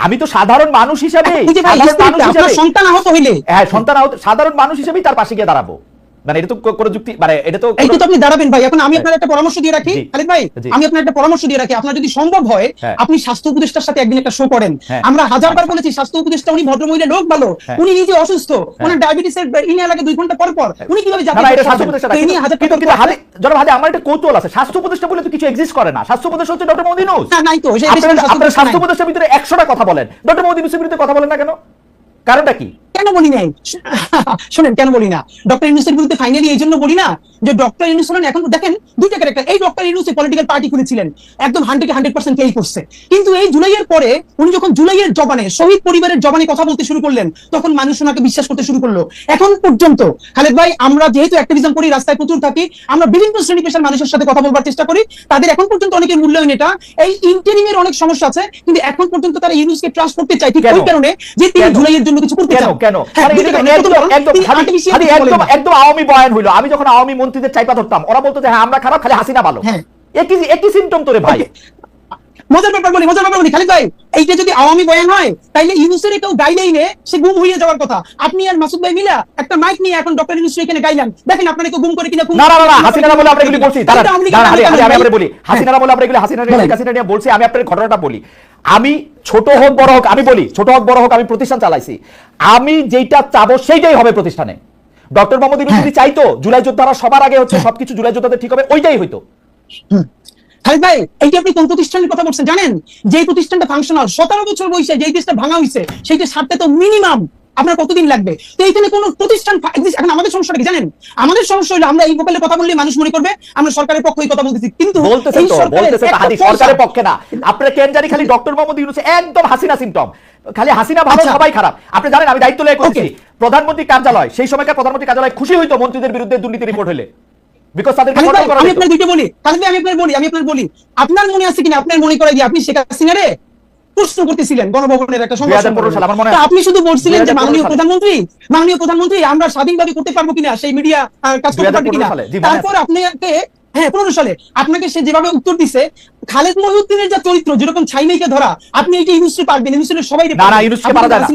আমি তো সাধারণ মানুষ হিসাবে, সন্তান আহত হইলে, হ্যাঁ সন্তান আহত, সাধারণ মানুষ হিসেবেই তার পাশে গিয়ে দাঁড়াবো। মানে এটা তো কোনো যুক্তি, মানে এটা তো এই তো আপনি দাঁড়াবেন ভাই। এখন আমি আপনার একটা পরামর্শ দিয়ে রাখি খালিদ ভাই, আমি আপনার একটা পরামর্শ দিয়ে রাখি। আপনার যদি সম্ভব হয় আপনি স্বাস্থ্য উপদেষ্টার সাথে একদিন একটা শো করেন। আমরা হাজারবার বলেছি স্বাস্থ্য উপদেষ্টা উনি ভদ্রমহিলা, লোক ভালো, উনি নিজে অসুস্থ, ওনার ডায়াবেটিসের ইনিয়া লাগে 2 ঘন্টা পর পর, উনি কিভাবে যাবেন? না এটা স্বাস্থ্য উপদেষ্টা, জনাব হাদি আমার একটা কৌতূহল আছে, স্বাস্থ্য উপদেষ্টা বলে তো কিছু এক্সিস্ট করে না। স্বাস্থ্য উপদেষ্টা হচ্ছে ডক্টর মোহাম্মদ ইউনূস। না নাই তো, আপনার স্বাস্থ্য উপদেষ্টার ভিতরে 100টা কথা বলেন, ডক্টর মোহাম্মদ ইউনূসের বিরুদ্ধে কথা বলেন না কেন? কারণটা কি? কেন বলি নাই শুনেন, কেন বলি না? ডক্টর ইউনূসের বিরুদ্ধে ফাইনালি এই জন্য বলি না যে ডক্টর ইউনূস হলেন, এখন দেখেন দুইটা ক্যারেক্টার। এই ডক্টর ইউনূস পলিটিক্যাল পার্টি খুলেছিলেন, একদম 100% কেই করছে। কিন্তু এই জুলাইয়ের পরে উনি যখন জুলাইয়ের জবানে, শহীদ পরিবারের জবানে কথা বলতে শুরু করলেন, তখন মানুষ ওনাকে বিশ্বাস করতে শুরু করলো। এখন পর্যন্ত খালেদ ভাই, আমরা যেহেতু অ্যাক্টিভিজম করি, রাস্তায় প্রচুর থাকি, আমরা বিভিন্ন শ্রেণী পেশার মানুষের সাথে কথা বলবার চেষ্টা করি, তাদের এখন পর্যন্ত অনেকের মূল্যায়ন এটা। এই ইন্টারিং এর অনেক সমস্যা আছে, কিন্তু এখন পর্যন্ত তারা ইউনূসকে ট্রাস্ট করতে চায়, ঠিক ওই কারণে যে তিনি জুলাইয়ের জন্য কিছু করতে চান। কেন একদম আওয়ামী বয়ান হইলো। আমি যখন আওয়ামী মন্ত্রীদের চাইপা ধরতাম, ওরা বলতো যে হ্যাঁ আমরা খারাপ, খালি হাসিনা ভালো। একই সিম্পটম তোরে ভাই। মজার ব্যাপার বলি খালিদ ভাই, এইটা যদি আওয়ামী বয়ান হয় তাইলে ইউনূসের কেউ গাইলেইনে সে গুম হয়ে যাওয়ার কথা। আপনি আর মাসুদ ভাই মিলা একটা মাইক নিয়ে এখন ডক্টর ইউনূস এখানে গাইলেন, দেখেন আপনারা কেউ গুম করে কিনা। না হাসিনা বলে আমরা এগুলি বলছি, আমি আপনাদের বলি হাসিনা বলে আমরা এগুলি হাসিনা নিয়ে বলছি। আমি আপনাদের ঘটনাটা বলি। আমি ছোট হোক বড় হোক, আমি বলি ছোট হোক বড় হোক, আমি প্রতিষ্ঠান চালাইছি। আমি যেটা চাবো সেইটাই হবে প্রতিষ্ঠানে। ডক্টর মোহাম্মদ ইউনূস যদি চাইতো জুলাই যোদ্ধারা সবার আগে হচ্ছে সবকিছু জুলাই যোদ্ধাদের ঠিক হবে, ওইটাই হইতো। খালিদ ভাই, এইটা আপনি কোন প্রতিষ্ঠানের কথা বলছেন জানেন? যে প্রতিষ্ঠানটা ফাংশনাল 17 বছর বয়সে যেই দেশটা ভাঙা হয়েছে, সেইটা সারতে তো মিনিমাম আপনার কতদিন লাগবে? তো এইখানে কোন প্রতিষ্ঠান এখন আমাদের সমস্যাটা কি জানেন? আমাদের সমস্যা হলো আমরা এই মোবাইলে কথা বললে মানুষ মনে করবে আমরা সরকারের পক্ষেই কথা বলতেছি, কিন্তু বলতেছেন তো সরকারের পক্ষে না। আপনারা কেন জানি খালি ডক্টর মোহাম্মদ ইউনূস একদম হাসিনা সিম্পটম, খালি হাসিনা ভালো সবাই খারাপ। আপনি জানেন আমি দায়িত্ব লয়ে করছি প্রধানমন্ত্রী কার্যালয়, সেই সময়কার প্রধানমন্ত্রী কার্যালয় খুশি হইতো মন্ত্রীদের বিরুদ্ধে দুর্নীতি রিপোর্ট হলে। আমি আপনার দুইটা বলি, আমি আপনার বলি, আপনার মনে আছে কিনা, আপনার মনে করাই দিয়ে আপনি শেখ হাসিনারে প্রশ্ন করতেছিলেন গণভবনের একটা সংবাদ, আপনি শুধু বলছিলেন যে মাননীয় প্রধানমন্ত্রী আমরা স্বাধীনভাবে করতে পারবো কিনা, সেই মিডিয়া কাজ করতে পারবে কিনা। তারপর আপনাকে 15 সালে আপনাকে সে যেভাবে উত্তর দিছে, খালেদ মহিউদ্দিনের যে চরিত্র যেরকম ছাইনাইকে ধরা, আপনি এইটা ইউনূসকে পারবেন, ইউনূসের সবাই না ইউনূসকে পারা যায় না।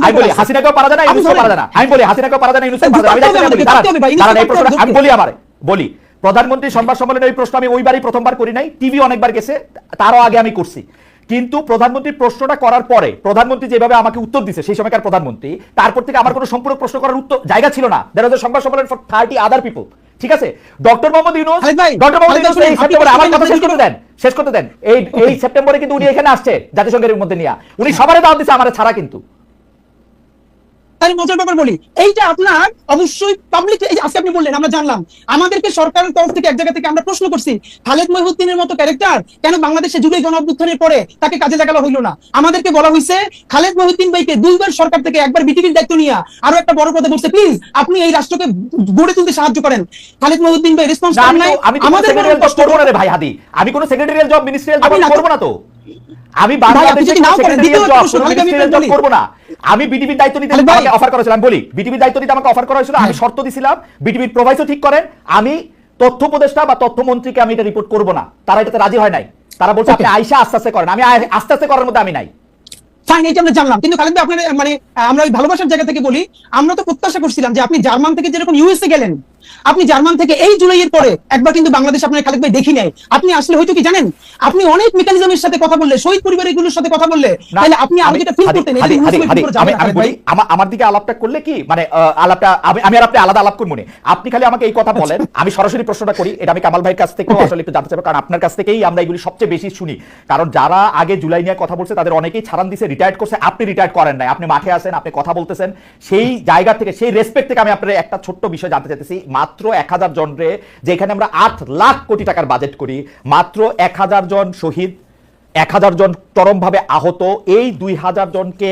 আমি বলি হাসিনাকেও পারা যায় না, ইউনূসকে পারা যায় না। আমি বলি হাসিনাকেও পারা যায় না, ইউনূসকে পারা যায় না। আমি বলি প্রধানমন্ত্রী সংবাদ সম্মেলনে এই প্রশ্ন আমি ওইবারই প্রথমবার করি নাই, টিভি অনেকবার গেছে, তারও আগে আমি করছি। কিন্তু প্রধানমন্ত্রীর প্রশ্নটা করার পরে প্রধানমন্ত্রী যেভাবে আমাকে উত্তর দিছে, সেই সময়কার প্রধানমন্ত্রী, তারপর থেকে আমার কোনো সম্পূর্ণ প্রশ্ন করার উত্তর জায়গা ছিল না। দেয়ার ওয়াজ আ সংবাদ সম্মেলন ফর 30 আদার পিপল। ঠিক আছে, ডক্টর মোহাম্মদ ইউনূস এই সেপ্টেম্বরে আমার কথা শেষ করতে দেন। এই সেপ্টেম্বরে কিন্তু উনি এখানে আসছে জাতিসংঘের মধ্যে নিয়ে, উনি সবারই দাওয়াত দিছে আমার ছাড়া। কিন্তু মজার ব্যাপার বলি, এইটা আপনার অবশ্যই পাবলিক, আজকে আপনি বললেন আমরা জানলাম, আমাদেরকে সরকারের তরফ থেকে এক জায়গা থেকে আমরা প্রশ্ন করছি খালেদ মহিউদ্দিনের মতো ক্যারেক্টার কেন বাংলাদেশে জুলাই গণঅভ্যুত্থানের পরে তাকে কাজে লাগানো হইলো না। আমাদেরকে বলা হয়েছে খালেদ মহিউদ্দিন ভাইকে 2বার সরকার থেকে, একবার বিটিভির দায়িত্ব নিয়ে আরো একটা বড় পদে বলছে, প্লিজ আপনি এই রাষ্ট্রকে গড়ে তুলতে সাহায্য করেন। খালেদ মহিউদ্দিন ভাই রেসপন্স করেন নাই। আমাদের করব না রে ভাই হাদি, আমি কোন সেক্রেটারিয়াল জব মিনিস্ট্রিয়াল জব করব না। তো আমি বাংলাদেশে সেক্রেটারিয়াল জব করব না। আমি বিটিভির দায়িত্ব নিতে আমাকে অফার করা হয়েছিল, আমি বলি বিটিভির দায়িত্ব নিতে আমাকে অফার করা হয়েছিল, আমি শর্ত দিছিলাম বিটিভির প্রোভাইসও ঠিক করেন, আমি তথ্য উপদেষ্টা বা তথ্যমন্ত্রীকে আমি এটা রিপোর্ট করব না। তারা এটাতে রাজি হয় নাই, তারা বলছে আপনি আইসা আস্তে আস্তে করেন। আমি আস্তে আস্তে করার মধ্যে আমি নাই। ফাইন, এটা আমরা জানলাম, কিন্তু খালেদ ভাই আপনার মানে আমরা ওই ভালোবাসার জায়গা থেকে বলি, আমরা তো প্রত্যাশা করছিলাম যে আপনি জার্মান থেকে যেরকম ইউএসএ গেলেন, আপনি জার্মান থেকে এই জুলাইয়ের পরে একবার কিন্তু বাংলাদেশ আপনার খালেদ ভাই দেখি নাই। আপনি আসলে হয়তো কি জানেন, আপনি অনেক মেকানিজমের সাথে কথা বললে, শহীদ পরিবারগুলোর সাথে কথা বললে, তাহলে আপনি আরো যেটা ফিল করতেন। আমি বলি আমার দিকে আলাপটা করলে কি মানে আলাপটা আমি আর আপনি আলাদা আলাপ করব না। আপনি খালি আমাকে এই কথা বলেন, আমি সরাসরি প্রশ্নটা করি। এটা আমি কামাল ভাইয়ের কাছ থেকে আসলে একটু জানতে চাইবো, কারণ আপনার কাছ থেকেই আমরা এগুলি সবচেয়ে বেশি শুনি। কারণ যারা আগে জুলাই নিয়ে কথা বলছে তাদের অনেকেই ছাড়ান দিছে, রিটায়ার্ড করছে, আপনি রিটায়ার্ড করেন নাই, আপনি মাঠে আছেন, আপনি কথা বলতেছেন। সেই জায়গা থেকে, সেই রেসপেক্ট থেকে আমি আপনার একটা ছোট্ট বিষয় জানতে চাইতেছি। মাত্র 1000 জন রে, যেখানে আমরা 8 লাখ কোটি টাকার বাজেট করি, মাত্র 1000 জন শহীদ, 1000 জন চরমভাবে আহত, এই 2000 জনকে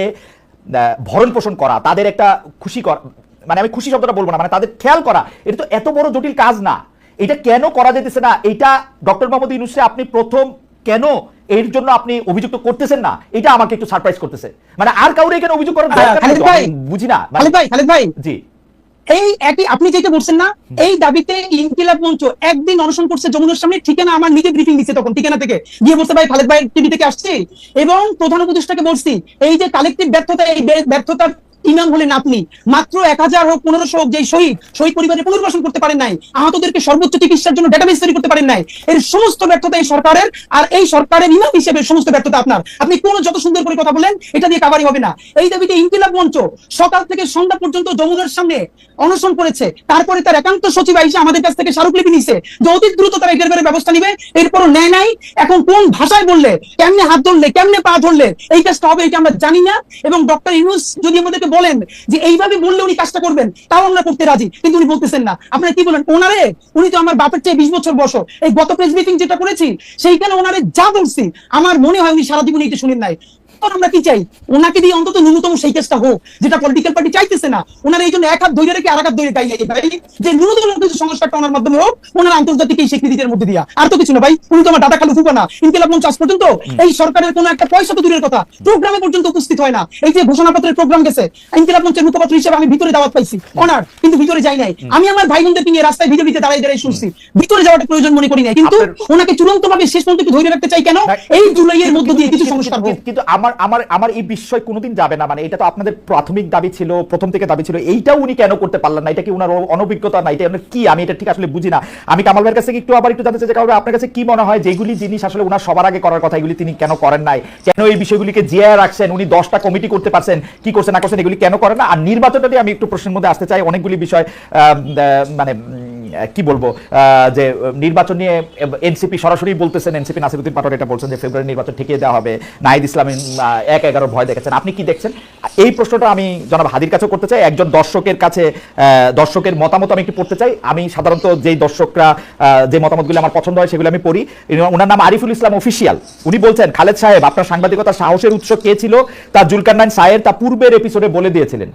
ভরণ পোষণ করা, তাদের একটা খুশি করা, মানে আমি খুশি শব্দটা বলবো না, মানে তাদের খেয়াল করা, এটা তো এত বড় জটিল কাজ না। এটা কেন করা যেতেছে না? এটা ডক্টর মোহাম্মদ ইউনূসকে আপনি প্রথম কেন এর জন্য আপনি অভিযুক্ত করতেছেন না, এটা আমাকে একটু সারপ্রাইজ করতেছে। মানে আর কাউরে এখানে অভিযোগ করার দরকার নেই, আমি বুঝি না। খালেদ ভাই জি, এই একই আপনি যেটা বলছেন না, এই দাবিতে ইনকিলাব মঞ্চ একদিন অনশন করছে যমুনার সামনে, ঠিকানা আমার নিজে ব্রিফিং দিচ্ছে, তখন ঠিকানা থেকে গিয়ে বলছে ভাই খালেদ ভাই টিভি থেকে আসছি, এবং প্রধান উপদেষ্টাকে বলছি এই যে কালেকটিভ ব্যর্থতা, এই ব্যর্থতার ইমাম হলেন আপনি। মাত্র 1000 হোক 1500 হোক, যে শহীদ পরিবারের পুনর্বাসন করতে পারেন নাই, আহতদেরকে সর্বোচ্চ চিকিৎসার জন্য ডেটাবেস তৈরি করতে পারেন নাই, এর সমস্ত ব্যর্থতা এই সরকারের, আর এই সরকারের ইমাম হিসেবে সমস্ত ব্যর্থতা আপনার। আপনি কোন যত সুন্দর করে কথা বলেন এটা দিয়ে কাভারি হবে না। এই দাবিতে ইনকিলাব মঞ্চ সকাল থেকে সন্ধ্যা পর্যন্ত যমুনার সামনে অনশন করেছে, তারপরে তার একান্ত সচিব আইসা আমাদের কাছ থেকে স্মারকলিপি নিছে যে অতি দ্রুত তারা এটার ব্যাপারে ব্যবস্থা নিবে, এরপরও নেয় নাই। এখন কোন ভাষায় বললে, কেমনে হাত ধরলে, কেমনে পা ধরলে এই কাজটা হবে এটা আমরা জানি না। এবং ডক্টর ইউনূস যদি আমাদেরকে বলেন যে এইভাবে বললে উনি কাজটা করবেন, তাও আমরা করতে রাজি, কিন্তু উনি বলতেছেন না। আপনারা কি বলেন ওনারে? উনি তো আমার বাপের চেয়ে 20 বছর বয়স। এই গত প্রেস ব্রিফিং যেটা করেছি সেইখানে ওনারে যা বলছি আমার মনে হয় উনি সারা জীবন এটা শুনেন নাই। আমরা কি চাই? ওনাকে দিয়ে অন্তত ন্যূনতম সেই কেসটা হোক যেটা পলিটিক্যাল পার্টি চাইতেছে না। ওনার এই জন্য এক হাত ধরে রেখে আর এক হাত ধরে গাইলে যে ন্যূনতম কিছু সংস্কারটা ওনার মাধ্যমে হোক, ওনার আন্তর্জাতিক এই স্বীকৃতির মধ্যে দিয়া, আর তো কিছু না ভাই। উনি তো আমার ডাটা খালু ফুপা না। ইনকিলাব মঞ্চ আজ পর্যন্ত এই সরকারের কোনো একটা পয়সা তো দূরের কথা, প্রোগ্রামে পর্যন্ত উপস্থিত হয় না। এই যে ঘোষণাপত্রের প্রোগ্রাম গেছে, ইনকিলাব মঞ্চের মুখপাত্র হিসেবে আমি ভিতরে দাওয়াত পাইছি অনার, কিন্তু ভিতরে যাই নাই। আমি আমার ভাই বোনদেরকে নিয়ে রাস্তায় ভিজে ভিজে দাঁড়াই শুনছি, ভিতরে যাওয়াটা প্রয়োজন মনে করি নাই। কিন্তু ওনাকে চূড়ান্তভাবে শেষ পর্যন্ত ধরে রাখতে চাই কেন? এই জুলাইয়ের মধ্য দিয়ে কিছু সংস্কার হোক। কিন্তু আমার এই বিষয় কোনোদিন যাবে না। মানে এটা তো আপনাদের প্রাথমিক দাবি ছিল, প্রথম থেকে দাবি ছিল, এইটাও উনি কেন করতে পারলেন না? এটা কি উনার অনভিজ্ঞতা না? এটা কি? আমি এটা ঠিক আসলে বুঝি না। আমি কামাল ভাইয়ের কাছে একটু জানতে চাই যে কামাল ভাই, আপনার কাছে কি মনে হয় যেগুলি জিনিস আসলে উনার সবার আগে করার কথা, এগুলি তিনি কেন করেন নাই? কেন এই বিষয়গুলিকে জিয়ায় রাখছেন? উনি 10টা কমিটি করতে পারছেন, কি করছেন না করছেন এগুলি কেন করেন না? আর নির্বাচনটা নিয়ে আমি একটু প্রশ্নের মধ্যে আসতে চাই। অনেকগুলি বিষয় মানে কি বলবো, যে নির্বাচন নিয়ে এনসিপি সরাসরি বলতেছেন, এনসিপি নাসিরউদ্দিন পাটোয়ারি এটা বলছেন যে ফেব্রুয়ারি নির্বাচন ঠেকিয়ে দেওয়া হবে। নাহিদ ইসলাম 1-11 ভয় দেখেছেন। আপনি কি দেখছেন? এই প্রশ্নটা আমি জনাব হাদির কাছে করতে চাই, একজন দর্শকের কাছে। দর্শকের মতামত আমি একটু পড়তে চাই। আমি সাধারণত যেই দর্শকরা যে মতামতগুলো আমার পছন্দ হয় সেগুলো আমি পড়ি। ওনার নাম আরিফুল ইসলাম অফিসিয়াল। উনি বলছেন, খালেদ সাহেব, আপনার সাংবাদিকতার সাহসের উৎস কে ছিল তা জুলকারনাইন সায়ের তা পূর্বের এপিসোডে বলে দিয়েছিলেন।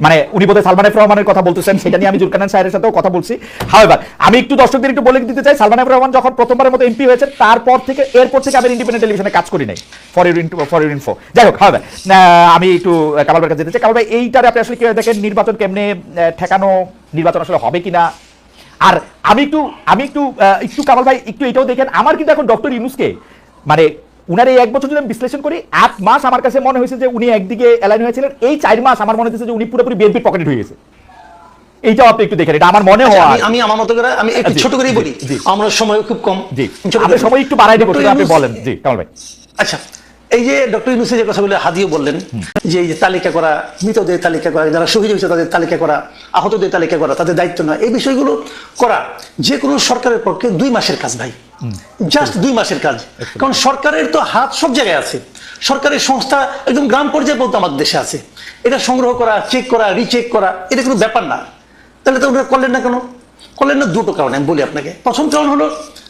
মানে উনি বোধহয় সালমান এফ রহমানের কথা বলতেছেন, সেটা নিয়ে আমি জুলকারনাইন সাহেবের সাথেও কথা বলছি। হাওয়েভার আমি একটু দর্শকদের একটু বলে দিতে চাই, সালমান এফ রহমান যখন প্রথমবারের মতো এমপি হয়েছে এরপর থেকে আমি ইন্ডিপেন্ডেন্ট টেলিভিশনে কাজ করি নাই, ফর ইউর ইনফো। যাই হোক, হাওয়েভার আমি একটু কামাল ভাইয়ের কাছে যেতে চাই। কামাল ভাই, এইটারে আপনি আসলে কিভাবে দেখেন? নির্বাচন কেমনে ঠেকানো, নির্বাচন আসলে হবে কিনা? আর আমি একটু কামাল ভাই একটু এটাও দেখেন, আমার কিন্তু এখন ডক্টর ইউনূসকে মানে উনার এই 1 বছর যদি আমি বিশ্লেষণ করি, 8 মাস আমার কাছে মনে হয়েছে যে উনি একদিকে অ্যালাইন হয়েছিলেন, এই 4 মাস আমার মনে হচ্ছে যে উনি পুরোপুরি বিএনপির পকেটে হয়ে গেছে। এইটাও আপনি একটু দেখেন, এটা আমার মনে হয়। আমি আমার মতো করে আমি একটু ছোট করেই বলি, আমরা সময় খুব কম। জি, আপনি সময় একটু বাড়াই দিব, আপনি বলেন। জি কামাল ভাই। আচ্ছা, এই যে ডক্টর ইউনূসের যে কথা বলে হাদিও বললেন যে এই যে তালিকা করা, মৃতদের তালিকা করা, যারা শহীদ হয়েছে তাদের তালিকা করা, আহতদের তালিকা করা, তাদের দায়িত্ব না, এই বিষয়গুলো করা যে কোনো সরকারের পক্ষে 2 মাসের কাজ ভাই, জাস্ট 2 মাসের কাজ। কারণ সরকারের তো হাত সব জায়গায় আছে, সরকারের সংস্থা একদম গ্রাম পর্যায়ে পর্যন্ত আমাদের দেশে আছে। এটা সংগ্রহ করা, চেক করা, রিচেক করা, এটা কোনো ব্যাপার না। তাহলে তো ওটা করলেন না কেন? করলেন না দুটো কারণে আমি বলি আপনাকে। প্রথম কারণ হলো,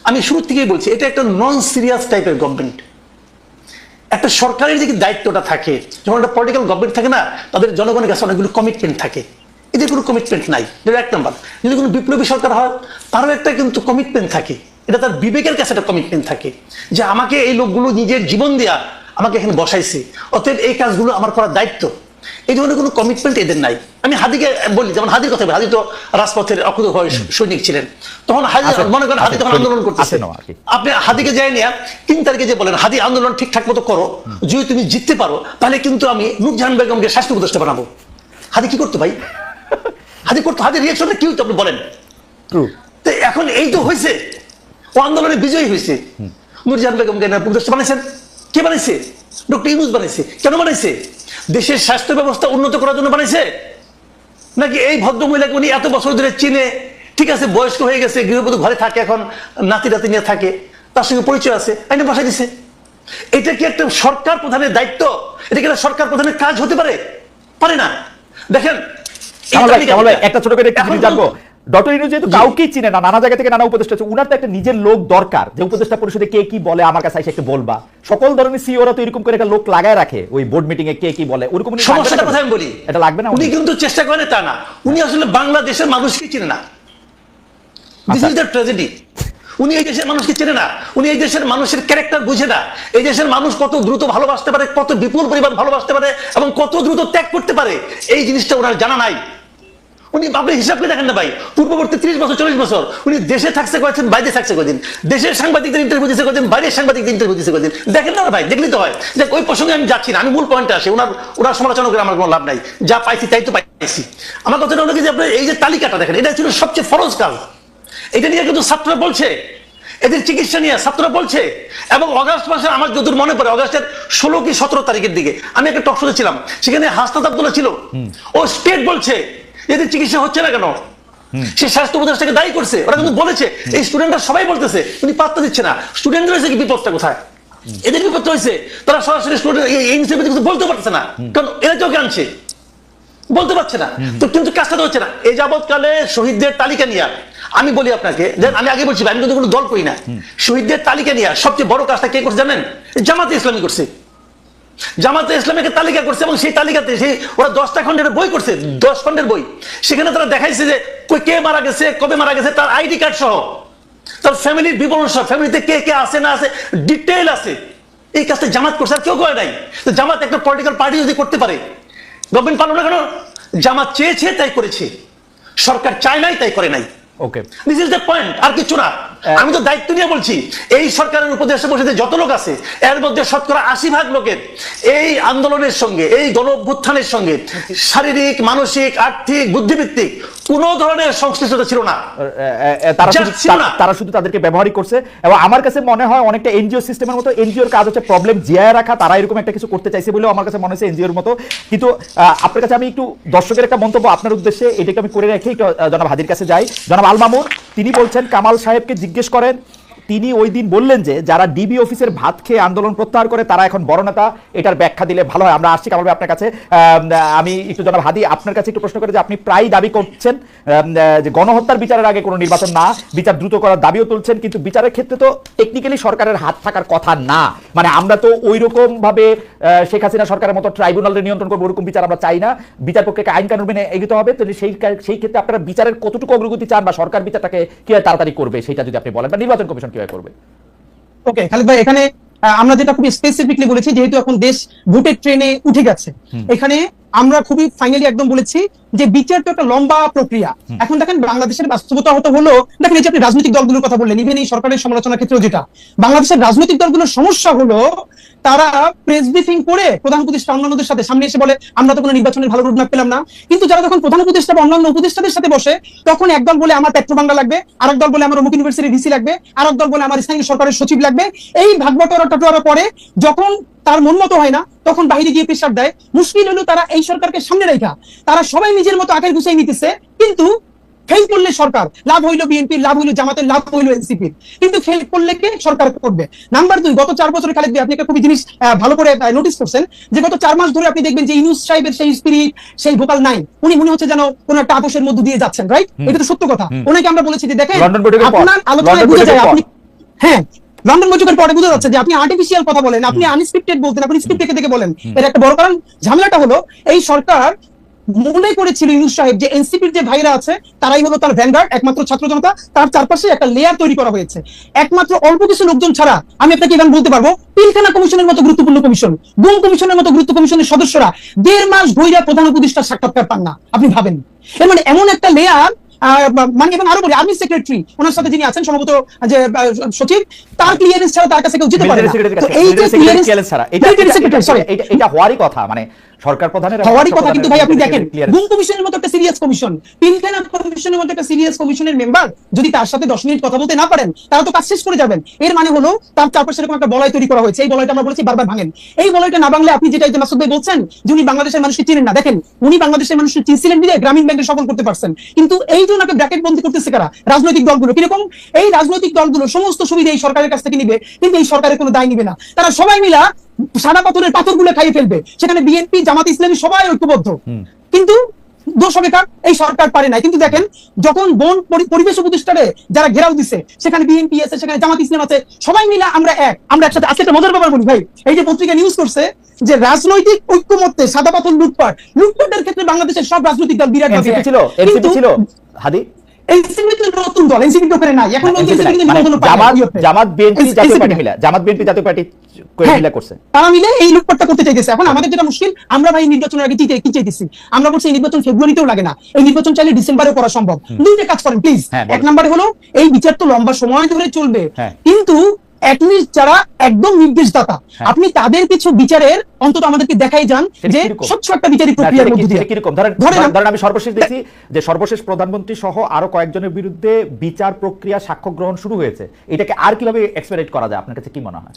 আমি শুরু থেকেই বলছি, এটা একটা নন সিরিয়াস টাইপের গভর্নমেন্ট। একটা সরকারের যে দায়িত্বটা থাকে, যখন একটা পলিটিক্যাল গভর্নমেন্ট থাকে না, তাদের জনগণের কাছে অনেকগুলো কমিটমেন্ট থাকে, এদের কোনো কমিটমেন্ট নাই। এটা 1 নম্বর। যদি কোনো বিপ্লবী সরকার হয়, তারও একটা কিন্তু কমিটমেন্ট থাকে, এটা তার বিবেকের কাছে একটা কমিটমেন্ট থাকে যে আমাকে এই লোকগুলো নিজের জীবন দেয়া আমাকে এখানে বসাইছে, অতএব এই কাজগুলো আমার করার দায়িত্ব। এই ধরনের কোনো কমিটমেন্ট এদের নাই। আমি হাদিকে বলি, যেমন হাদির কথা বলি, হাদি তো রাজপথের অকুতোভয় সৈনিক ছিলেন, তখন হাদি মনে করেন হাদি তখন আন্দোলন করতেছে। আপনি হাদিকে যাই নিয়ে 3 তারিখে যে বলেন হাদি আন্দোলন ঠিকঠাক মতো করো, যদি তুমি জিততে পারো তাহলে কিন্তু আমি নূরজাহান বেগমকে স্বাস্থ্য উপদেষ্টা বানাবো। হাদি কি করতো ভাই? হাদি করতো, হাদির রিয়াকশনটা কি হতো আপনি বলেন? তো এখন এই তো হয়েছে, ও আন্দোলনে বিজয়ী হয়েছে, নূরজাহান বেগমকে উপদেষ্টা বানাইছেন। কে বানাইছে? ডক্টর ইউনূস বানাইছে। কেন বানাইছে? দেশের স্বাস্থ্য ব্যবস্থা উন্নত করার জন্য বানাইছে, নাকি এই ভদ্র মহিলাকে উনি এত বছর ধরে চিনে, ঠিক আছে বয়স্ক হয়ে গেছে, গৃহবধূ ঘরে থাকে, এখন নাতি নাতি নিয়ে থাকে, তার সঙ্গে পরিচয় আছে, আইনে বাসায় দিছে? এটা কি একটা সরকার প্রধানের দায়িত্ব? এটা কি একটা সরকার প্রধানের কাজ হতে পারে? পারে না। দেখেন, কামাল ভাই, একটা ছোট করে একটু জিনিস জানবো। ডক্টর ইউনূস যেহেতু কাউকেই চিনে না, নানা জায়গা থেকে নানা উপদেষ্টা আছে, উনার তো একটা নিজের লোক দরকার যে উপদেষ্টা পরিষদে কে কি বলে আমার কাছে এসে একটু বলবা। সকল ধরনের সিইওরা তো এরকম করে একটা লোক লাগায় রাখে ওই বোর্ড মিটিং এ কে কি বলে, ওরকম সমস্যাটা কথা আমি বলি, এটা লাগবে না। উনি কিন্তু চেষ্টা করেন তা না, উনি আসলে বাংলাদেশের মানুষকে চিনে না। This is the tragedy. উনি এই দেশের মানুষকে চেনে না, উনি এই দেশের মানুষের ক্যারেক্টার বুঝে না। এই দেশের মানুষ কত দ্রুত ভালোবাসতে পারে, কত বিপুল পরিমাণ ভালোবাসতে পারে এবং কত দ্রুত ত্যাগ করতে পারে, এই জিনিসটা ওনার জানা নাই। উনি আপনি হিসাব করে দেখেন না ভাই, পূর্ববর্তী 30 বছর 40 বছর উনি দেশে থাকছে কয়েছেন, বাইরে থাকছে কদিন, দেশের সাংবাদিকদের ইন্টারভিউ দিচ্ছে কদিন, বাইরের সাংবাদিকদের ইন্টারভিউ দিচ্ছে কদিন, দেখেন না ভাই, দেখলেই তো হয়। যে ওই প্রসঙ্গে আমি যাচ্ছি না, আমি মূল পয়েন্টে আসি। ওনার সমালোচনা করে আমার কোনো লাভ নাই, যা পাইছি তাই তো পাইছি। আমার কথাটা হলো কি যে আপনার এই যে তালিকাটা দেখেন, এটা ছিল সবচেয়ে ফরজ কাজ। এটা নিয়ে কিন্তু ছাত্ররা বলছে, এদের চিকিৎসা নিয়ে ছাত্ররা বলছে। এবং অগাস্ট মাসে আমার যতদূর মনে পড়ে, অগাস্টের 16 কি 17 তারিখের দিকে আমি একটা টক শোতে ছিলাম, সেখানে হাসনাত আব্দুল্লাহ ছিল। ও স্টেট বলছে এদের চিকিৎসা হচ্ছে না কেন, সে স্বাস্থ্য উপদেষ্টাকে দায়ী করছে। ওরা কিন্তু বলেছে, এই স্টুডেন্টরা সবাই বলতেছে উনি পাত্তা দিচ্ছে না। স্টুডেন্টদের হয়েছে কি বিপদটা কোথায়, এদের বিপদটা হয়েছে তারা সরাসরি স্টুডেন্ট এই কিছু বলতে পারছে না, কারণ এরা চোখে আনছে, বলতে পারছে না। তো কিন্তু কাজটা তো হচ্ছে না। এই যাবৎকালে শহীদদের তালিকা নিয়ে আমি বলি আপনাকে, আমি আগে বলছি আমি কিন্তু কোনো দল করি না, শহীদদের তালিকা নিয়ে সবচেয়ে বড় কাজটা কে করছে জানেন? জামাতে ইসলামী করছে। জামাতে ইসলামীকে তালিকা করছে এবং সেই তালিকাতে সেই ওরা 10টা খণ্ডের বই করছে, 10 খণ্ডের বই। সেখানে তারা দেখাইছে যে কে মারা গেছে, কবে মারা গেছে, তার আইডি কার্ড সহ, তার ফ্যামিলির বিবরণ সহ, ফ্যামিলিতে কে কে আছে না আছে ডিটেইল আছে। এই কাজটা জামাত করছে, আর কেউ করে নাই। তো জামাত একটা পলিটিক্যাল পার্টি যদি করতে পারে, গভর্নমেন্ট পারলো না কেন? জামাত চেয়েছে তাই করেছে, সরকার চায় নাই তাই করে নাই। ওকে, দিস ইজ দ্য পয়েন্ট, আর কিছু না। আমি তো দায়িত্ব নিয়ে বলছি, এই সরকারের উপদেষ্টা পরিষদে যত লোক আছে এর মধ্যে শতকরা 80% লোকের এই আন্দোলনের সঙ্গে, এই গণ অভ্যুত্থানের সঙ্গে শারীরিক, মানসিক, আর্থিক, বুদ্ধিভিত্তিক কোন ধরনের সংশ্লিষ্টতা ছিল না। তারা শুধু তাদেরকে ব্যবহারই করছে। এবং আমার কাছে মনে হয় অনেকটা এনজিও সিস্টেমের মতো, এনজিওর কাজ হচ্ছে প্রবলেম জিয়ায় রাখা, তারা এরকম একটা কিছু করতে চাইছে বলেও আমার কাছে মনে হচ্ছে এনজিওর মতো। কিন্তু আপনার কাছে আমি একটু দর্শকের একটা মন্তব্য আপনার উদ্দেশ্যে এটাকে আমি করে রেখে একটু জনাব হাদির কাছে যাই। জনাব আল মামুন তিনি বলছেন, কামাল সাহেবকে জিজ্ঞেস করেন, তিনি ওই দিন বললেন যে যারা ডিবি অফিসের ভাত খেয়ে আন্দোলন প্রত্যাহার করে তারা এখন বড় নেতা, এটার ব্যাখ্যা দিলে ভালো হয়। আমরা আসছি কামাল ভাই আপনার কাছে। আমি একটু জনাব হাদি আপনার কাছে একটু প্রশ্ন করে, যে আপনি প্রায় দাবি করছেন যে গণহত্যার বিচারের আগে কোনো নির্বাচন না, বিচার দ্রুত করার দাবিও তুলছেন, কিন্তু বিচারের ক্ষেত্রে তো টেকনিক্যালি সরকারের হাত থাকার কথা না। মানে আমরা তো ওই রকম ভাবে শেখ হাসিনা সরকারের মতো ট্রাইব্যুনালের নিয়ন্ত্রণ করবো ওরকম বিচার আমরা চাই না। বিচার পক্ষে আইন কানুন মেনে এগোতে হবে। তো সেই ক্ষেত্রে আপনারা বিচারের কতটুকু অগ্রগতি চান, বা সরকার বিচারটাকে কিভাবে তাড়াতাড়ি করবে সেটা যদি আপনি বলেন, বা নির্বাচন কমিশন কিভাবে করবে? ওকে খালিদ ভাই, এখানে আমরা যেটা খুবই স্পেসিফিকলি বলেছি, যেহেতু এখন দেশ ভোটের ট্রেনে উঠে গেছে, এখানে আমরা খুবই ফাইনালি একদম বলেছি যে বিচার তো একটা লম্বা প্রক্রিয়া। এখন দেখেন বাংলাদেশের বাস্তবতা হলো, দেখেন এই যে আপনি রাজনৈতিক দলগুলোর কথা বললেন, ইভেন এই সরকারের সমালোচনার ক্ষেত্রেও যেটা বাংলাদেশের রাজনৈতিক দলগুলোর সমস্যা হলো, তারা প্রেস ব্রিফিং করে প্রধান উপদেষ্টা অন্যান্যদের সাথে সামনে এসে বলে আমরা তো কোনো নির্বাচনের ভালো রোডম্যাপ পেলাম না। কিন্তু যারা যখন প্রধান উপদেষ্টা বা অন্যান্য উপদেষ্টাদের সাথে বসে, তখন একদল বলে আমার পেট্রো বাংলা লাগবে, আরেক দল বলে আমার অমুক ইউনিভার্সিটির ভিসি লাগবে, আরেক দল বলে আমার স্থানীয় সরকারের সচিব লাগবে। এই ভাগবটোয়ারা পরে যখন তার মন মতো হয় না, তখন বাইরে গিয়ে প্রেসার দেয়। মুশকিল হলো তারা এই সরকারকে সামনে রেখা তারা সবাই নিজের মতো আগে গুছিয়ে নিতেছে, কিন্তু ফেল করলে সরকার লাভ হইলো, বিএনপির লাভ হইলো, জামাতের লাভ হইলো, এনসিপির, কিন্তু ফেল করলে কে? সরকার করবে। নাম্বার 2, গত 4 বছরে খালিদ ভাই আপনি একটা খুবই জিনিস ভালো করে নোটিস করছেন, যে গত 4 মাস ধরে আপনি দেখবেন যে ইউনূস সাহেবের সেই স্পিরিট, সেই ভোকাল নাই, উনি মনে হচ্ছে যেন কোন একটা আপোষের মধ্যে দিয়ে যাচ্ছেন, রাইট? এটা তো সত্য কথা। ওনাকে আমরা বলেছি যে দেখেন আপনার আলোচনায় বুঝে যায় আপনি, হ্যাঁ লন্ডন বৈঠকের পরে বোঝা যাচ্ছে যে আপনি আর্টিফিশিয়াল কথা বলেন, আপনি আনস্ক্রিপ্টেড বলতেন, আপনি স্ক্রিপ্ট দেখে বলেন। এর একটা বড় কারণ ঝামেলাটা হলো এই সরকার মনে করেছিল ইউনূস সাহেব যে এনসিপির যে ভাইরা আছে তারাই হলো তার ভ্যানগার্ড, একমাত্র ছাত্র জনতা, তার চারপাশে একটা লেয়ার তৈরি করা হয়েছে। একমাত্র অল্প কিছু লোকজন ছাড়া আমি আপনাকে ইভেন বলতে পারবো, পিলখানা কমিশনের মতো গুরুত্বপূর্ণ কমিশন, গুম কমিশনের মতো গুরুত্ব কমিশনের সদস্যরা 1.5 মাস ধরে প্রধান উপদেষ্টার সাক্ষাৎকার পান না। আপনি ভাবেন, এর মানে এমন একটা লেয়ার, মানে এবং আরো বলি আর্মি সেক্রেটারি ওনার সাথে যিনি আছেন সম্ভবত যে সচিব, তার ক্লিয়ারেন্স ছাড়া তার কাছে কেউ যেতে পারে না। তো এই যে ক্লিয়ারেন্স ছাড়া এটা হওয়ারই কথা, মানে সরকার প্রধানের হওয়ারই কথা। কিন্তু ভাই আপনি দেখেন গুম কমিশনের মতো একটা সিরিয়াস কমিশন, পিলখানা কমিশনের মতো একটা সিরিয়াস কমিশনের মেম্বার যদি তার সাথে 10 মিনিট কথা বলতে না পারেন, তারা তো কাজ শেষ করে যাবেন। এর মানে হলো তার চারপাশে এরকম একটা বলয় তৈরি করা হয়েছে। এই বলয়টা আমরা বলেছি বারবার ভাঙেন। এই বলয়টা না ভাঙলে আপনি যেটা মাসুদ ভাই বলছেন যে উনি বাংলাদেশের মানুষকে চিনেন না, দেখেন উনি বাংলাদেশের মানুষকে চিনছিলেন বিধায় গ্রামীণ ব্যাংকে সফল করতে পারছেন। কিন্তু এই যে ওনাকে ব্র্যাকেট বন্দি করতেছে কারা? রাজনৈতিক দলগুলো। কিরকম? এই রাজনৈতিক দলগুলো সমস্ত সুবিধা এই সরকারের কাছ থেকে নিবে, কিন্তু এই সরকারের কোনো দায় নিবে না। তারা সবাই মিলা সাদা পাথরের পাথরগুলো খাইয়ে ফেলবে। সেখানে বিএনপি, জামাত ইসলামী সবাই ঐক্যবদ্ধ, কিন্তু দোষ হবে কার? এই সরকার পারে না। কিন্তু দেখেন যখন বন পরিবেশ উপদেষ্টারে যারা ঘেরাও দিছে, সেখানে বিএনপি আছে, সেখানে জামাত ইসলাম আছে, সবাই মিলে আমরা একসাথে। আজকে একটা মজার ব্যাপার বলি ভাই, এই যে পত্রিকা নিউজ করছে যে রাজনৈতিক ঐক্যমত্যে সাদা পাথর লুটপাটের ক্ষেত্রে বাংলাদেশের সব রাজনৈতিক দল বিরাট এনসিপি ছিল, এনসিপি ছিল হাদি, এনসিপি তো নতুন দল, এনসিপি তো করে নাই এখন, জামাত বিএনপি জাতীয় পার্টি মিলা, জামাত বিএনপি জাতীয় পার্টি মিলা করছে, তারা মিলে এই লুটপাটটা করতে চাইতেছে। এখন আমাদের যেটা মুশকিল, আমরা ভাই নির্বাচনের আগে কি চাইতেছি, আমরা বলছি এই নির্বাচন ফেব্রুয়ারিতেও লাগে না, এই নির্বাচন চাইলে ডিসেম্বরেও করা সম্ভব। দুইটা কাজ করেন প্লিজ। এক নম্বরে হলো এই বিচার তো লম্বা সময় ধরে চলবে, কিন্তু অ্যাটলিস্ট যারা একদম নির্দেশদাতা, আপনি তাদের কিছু বিচারের অন্তত আমাদেরকে দেখাই যান যে স্বচ্ছ একটা বিচারিক প্রক্রিয়ার মধ্যে দিয়ে। কিরকম ধরেন আমি সর্বশেষ দেখি যে সর্বশেষ প্রধানমন্ত্রী সহ আরো কয়েকজনের বিরুদ্ধে বিচার প্রক্রিয়া সাক্ষ্য গ্রহণ শুরু হয়েছে, এটাকে আর কিভাবে এক্সপেক্ট করা যায়? আপনার কাছে কি মনে হয়?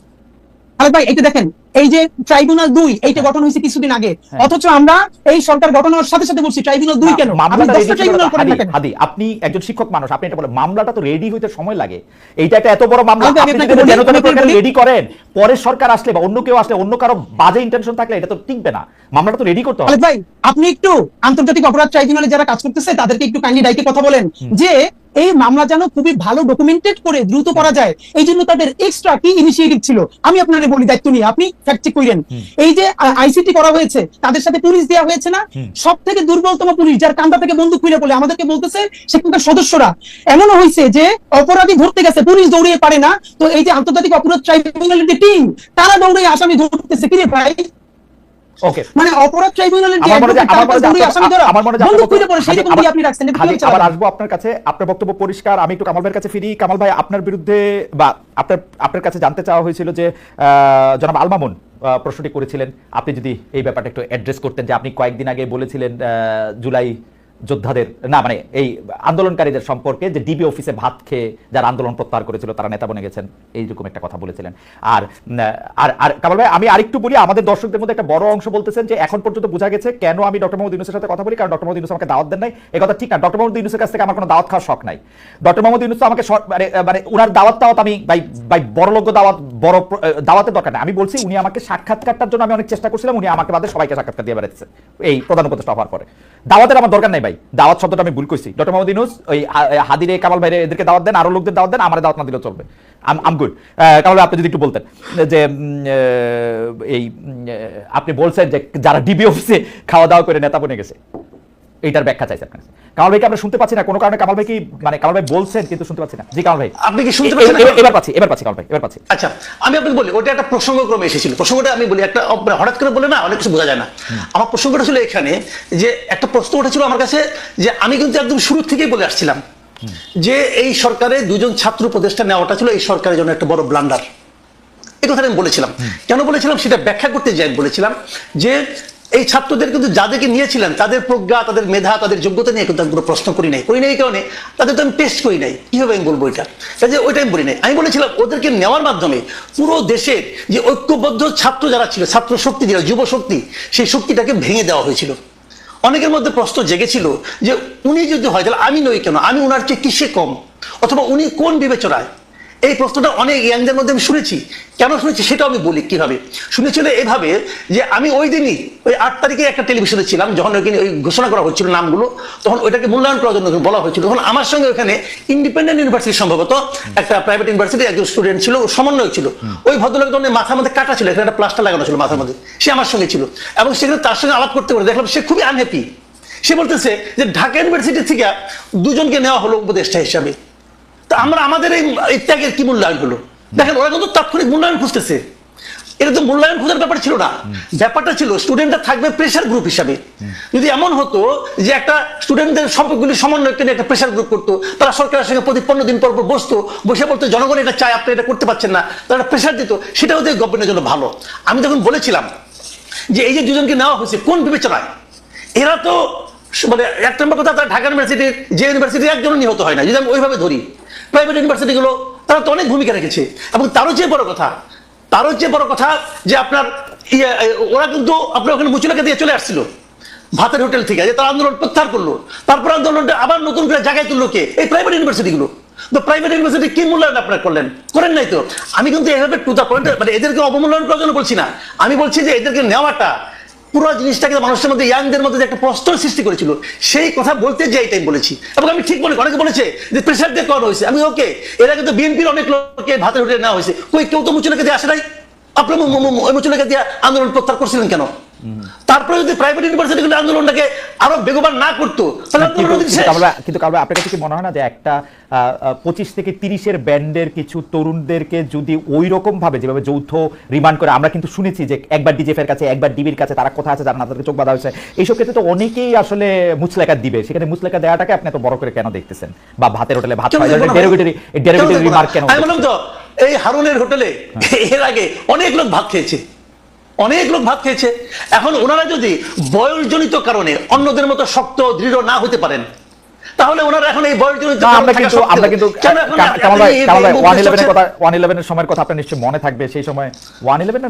আরে ভাই এটা দেখেন, এই যে ট্রাইব্যুনাল 2 এইটা গঠন হয়েছে কিছুদিন আগে, অথচ আমরা এই সরকার গঠন হওয়ার সাথে সাথে বলছি ট্রাইব্যুনাল 2 কেন? হাদি, আপনি একজন শিক্ষক মানুষ, আপনি এটা বলেন মামলাটা তো রেডি হইতে সময় লাগে, এইটা একটা এত বড় মামলা, আপনি যদি রেডি করেন, পরের সরকার আসলে বা অন্য কেউ আসলে, অন্য কারো বাজে ইন্টেনশন থাকলে এটা তো টিকবে না, মামলাটা তো রেডি করতে হবে। ভাই আপনি একটু আন্তর্জাতিক অপরাধ ট্রাইব্যুনালে যারা কাজ করতেছে তাদেরকে একটু কাইন্ডলি ডাইকে কথা বলেন যে এই মামলা যেন খুবই ভালো ডকুমেন্টেড করে দ্রুত করা যায়, এই জন্য তাদের এক্সট্রা কি ইনিশিয়েটিভ ছিল আমি আপনাদের বলি, দায়িত্ব নিয়ে আপনি ফ্যাক্ট চেক করেন। এই যে আইসিটি করা হয়েছে, তাদের সাথে পুলিশ দেওয়া হয়েছে না, সব থেকে দুর্বলতম পুলিশ, যার কান্দা থেকে বন্দুক খুলে বলে আমাদেরকে বলতেছে সেখানকার সদস্যরা, এমনও হয়েছে যে অপরাধী ধরতে গেছে পুলিশ দৌড়িয়ে পারে না, তো এই যে আন্তর্জাতিক অপরাধ ট্রাইব্যুনালের যে টিম তারা দৌড়ে আসামি ধরতেছে। কিরে ভাই, ওকে, মানে অপরাধ ট্রাইব্যুনালের যে আসামি ধরা বন্দুক খুলে পড়ে সেই রকম কি আপনি রাখছেন? আবার আসবো আপনার কাছে, আপনার বক্তব্য পরিষ্কার। আমি একটু কামাল ভাইয়ের কাছে ফিরি। কামাল ভাই, আপনার বিরুদ্ধে বা আপনার কাছে জানতে চাওয়া হয়েছিল যে জনাব আল মামুন প্রশ্নটি করেছিলেন, আপনি যদি এই ব্যাপারটা একটু অ্যাড্রেস করতেন, যে আপনি কয়েকদিন আগে বলেছিলেন জুলাই যোদ্ধাদের না, মানে এই আন্দোলনকারীদের সম্পর্কে, যে ডিবি অফিসে ভাত খেয়ে যারা আন্দোলন প্রত্যাহার করেছিল তারা নেতা বনে গেছেন, এইরকম একটা কথা বলেছিলেন। আর আর কামাল ভাই, আমি আরেকটু বলি, আমাদের দর্শকদের মধ্যে একটা বড় অংশ বলতেছেন যে এখন পর্যন্ত বোঝা গেছে কেন আমি ডক্টর মোহাম্মদ ইউনূসের সাথে কথা বলি, কারণ ডক্টর মোহাম্মদ ইউনূস আমাকে দাওয়াত দেন নাই। এই কথা ঠিক না, ডক্টর মোহাম্মদ ইউনূসের কাছ থেকে আমার কোনো দাওয়াত খাওয়ার শখ নাই। ডক্টর মোহাম্মদ ইউনূস আমাকে মানে উনার দাওয়াত আমি ভাই বড় লোক বড় দাওয়াতের দরকার নেই। আমি বলছি উনি আমাকে সাক্ষাৎকারটার জন্য আমি অনেক চেষ্টা করছিলাম, উনি আমাকে বাদে সবাইকে সাক্ষাৎকার দিয়ে বেড়াচ্ছে এই প্রধান উপদেষ্টা হওয়ার পরে। দাওয়াতের আমার দরকার নাই ভাই, দাওয়াত শব্দটা আমি ভুল কইছি। ডক্টর মোহাম্মদ ইউনূস ওই হাদিরে, কামাল ভাইরে এদেরকে দাওয়াত দেন, আরো লোকদের দাওয়াত দেন, আমার দাওয়াত না দিলেও চলবে, আম গুড। কামাল ভাই আপনি যদি একটু বলতেন যে এই আপনি বলছেন যে যারা ডিবি অফিসে খাওয়া দাওয়া করে নেতা বনে গেছে, এইটার ব্যাখ্যা চাইছেন আপনার কাছে। কামাল ভাইকে আমরা শুনতে পাচ্ছি না কোনো কারণে, কামাল ভাই কি মানে কামাল ভাই বলছেন কিন্তু শুনতে পাচ্ছি না। জি কামাল ভাই, আপনি কি শুনতে পাচ্ছেন? এবার পাচ্ছি কামাল ভাই, এবার পাচ্ছি। আচ্ছা, আমি আপনাকে বলি, ওটা একটা প্রসঙ্গক্রমে এসেছিল। প্রসঙ্গটা আমি বলি, একটা হঠাৎ করে বলে না অনেক কিছু বোঝা যায় না। আমার প্রসঙ্গটা ছিল এখানে যে একটা প্রশ্ন উঠেছিল আমার কাছে, যে আমি কিন্তু একদম শুরু থেকেই বলে আসছিলাম যে এই সরকারে দুজন ছাত্র উপদেষ্টা নেওয়াটা ছিল এই সরকারের জন্য একটা বড় ব্লান্ডার। এই কথাটা আমি বলেছিলাম। কেন বলেছিলাম সেটা ব্যাখ্যা করতে যাই বলেছিলাম যে এই ছাত্রদের কিন্তু যাদেরকে নিয়েছিলেন তাদের প্রজ্ঞা, তাদের মেধা, তাদের যোগ্যতা নিয়ে কিন্তু আমি কোনো প্রশ্ন করি নাই এই কারণে তাদের তো আমি টেস্ট করি নাই। কিভাবে আমি বলবো এটা, কাজে ওইটা আমি বলি নাই। আমি বলেছিলাম ওদেরকে নেওয়ার মাধ্যমে পুরো দেশের যে ঐক্যবদ্ধ ছাত্র যারা ছিল, ছাত্র শক্তি যেটা যুব শক্তি, সেই শক্তিটাকে ভেঙে দেওয়া হয়েছিল। অনেকের মধ্যে প্রশ্ন জেগেছিল যে উনি যদি হয় তাহলে আমি নই কেন, আমি উনার চেয়ে কিসে কম, অথবা উনি কোন বিবেচনায়। এই প্রশ্নটা অনেক ইয়াংদের মধ্যে আমি শুনেছি। কেন শুনেছি সেটা আমি বলি। কিভাবে শুনেছিল? এভাবে যে আমি ওই দিনই ওই 8 তারিখে একটা টেলিভিশনে ছিলাম, যখন ওইখানে ওই ঘোষণা করা হচ্ছিল নামগুলো, তখন ওইটাকে মূল্যায়ন করার জন্য বলা হয়েছিল। তখন আমার সঙ্গে ওখানে ইন্ডিপেন্ডেন্ট ইউনিভার্সিটি, সম্ভবত একটা প্রাইভেট ইউনিভার্সিটি, একজন স্টুডেন্ট ছিল, সমন্বয় ছিল। ওই ভদ্রলোক তখন মাথার মধ্যে কাটা ছিল, এখানে একটা প্লাস্টার লাগানো ছিল মাথার মধ্যে, সে আমার সঙ্গে ছিল। এবং সেখানে তার সঙ্গে আলাপ করতে করে দেখলাম সে খুবই আনহ্যাপি। সে বলতেছে যে ঢাকা ইউনিভার্সিটি থেকে দুজনকে নেওয়া হলো উপদেষ্টা হিসাবে, তা আমরা আমাদের এই ত্যাগের কি মূল্যায়ন হলো? দেখেন ওরা কিন্তু তাৎক্ষণিক মূল্যায়ন খুঁজতেছে। এটা তো মূল্যায়ন খোঁজার ব্যাপার ছিল না, ব্যাপারটা ছিল স্টুডেন্টরা থাকবে প্রেশার গ্রুপ হিসাবে। যদি এমন হতো যে একটা স্টুডেন্টদের সবগুলি সমন্বয় করে একটা প্রেশার গ্রুপ করতো, তারা সরকারের সঙ্গে প্রতি 15 দিন পর বসতো, বসে বলতো জনগণ এটা চায়, আপনি এটা করতে পারছেন না, তারা প্রেশার দিত, সেটা ওদের গভর্নমেন্টের জন্য ভালো। আমি তখন বলেছিলাম যে এই যে দুজনকে নেওয়া হয়েছে কোন বিবেচনায়, এরা তো মানে এক নম্বর কথা, তারা ঢাকা ইউনিভার্সিটির যে ইউনিভার্সিটির একজনও নিহত হয় না, যদি আমি ওইভাবে ধরি। প্রাইভেট ইউনিভার্সিটিগুলো তারা তো অনেক ভূমিকা রেখেছে। এবং তারও চেয়ে বড় কথা যে আপনার ওরা কিন্তু আপনার ওখানে মুচুলাকে দিয়ে চলে আসছিল ভাতের হোটেল থেকে, যে তারা আন্দোলন প্রত্যাহার করলো, তারপর আন্দোলনটা আবার নতুন করে জায়গায় তুললো কে? এই প্রাইভেট ইউনিভার্সিটিগুলো। তো প্রাইভেট ইউনিভার্সিটি কি মূল্যায়ন আপনারা করেন নাই তো। আমি কিন্তু এভাবে টু দা পয়েন্ট, মানে এদেরকে অবমূল্যায়ন করার জন্য বলছি না, আমি বলছি যে এদেরকে নেওয়াটা পুরো জিনিসটাকে মানুষের মধ্যে, ইয়াংদের মধ্যে যে একটা প্রশ্ন সৃষ্টি করেছিল, সেই কথা বলতে যে এটাই বলেছি। এবং আমি ঠিক মনে করি, অনেকে বলেছে যে প্রেসার দিয়ে করানো হয়েছে, আমি ওকে, এর আগে তো বিএনপির অনেক লোককে ভাতের হোটেলে নেওয়া হয়েছে, কেউ তো মুচলেখা দিয়ে আসে নাই। আপনার মুচলেখা দিয়ে আন্দোলন প্রত্যাহার করছিলেন কেন? তারপরে যদি প্রাইভেট ইউনিভার্সিটিগুলো আন্দোলনটাকে আরো বেগবান না করতো, তাহলে কিন্তু আপনার কাছে কি মনে হয় না যে একটা 25 থেকে 30-এর ব্যান্ডের কিছু তরুণদেরকে যদি ওই রকম ভাবে যেভাবে যৌথ রিমান্ড করে, আমরা কিন্তু শুনেছি যে একবার ডিজেফ এর কাছে, একবার ডিবির কাছে, তারা কোথায় আছে জানা না, তাদেরকে চোখ বাঁধা হয়েছে, এইসব ক্ষেত্রে তো অনেকেই আসলে মুচলেখা দিবে, সেখানে মুচলেখা দেওয়াটাকে আপনি এত বড় করে কেন দেখতেছেন? বা ভাতের হোটেলে ভাত খাওয়া, ডেরিভেটিভ রিমার্ক কেন? আমি বললাম তো, এই হারুনের হোটেলে এর আগে অনেক লোক ভাত খেয়েছে, অনেক লোক ভাত খেয়েছে। এখন ওনারা যদি বয়সজনিত কারণে অন্যদের মতো শক্ত দৃঢ় না হতে পারেন, তাহলে ওনারা এখন এই বয়সজনিত আমরা কিন্তু কামাল ভাই 111 এর সময়ের কথা আপনার নিশ্চয়ই মনে থাকবে। সেই সময় 111 না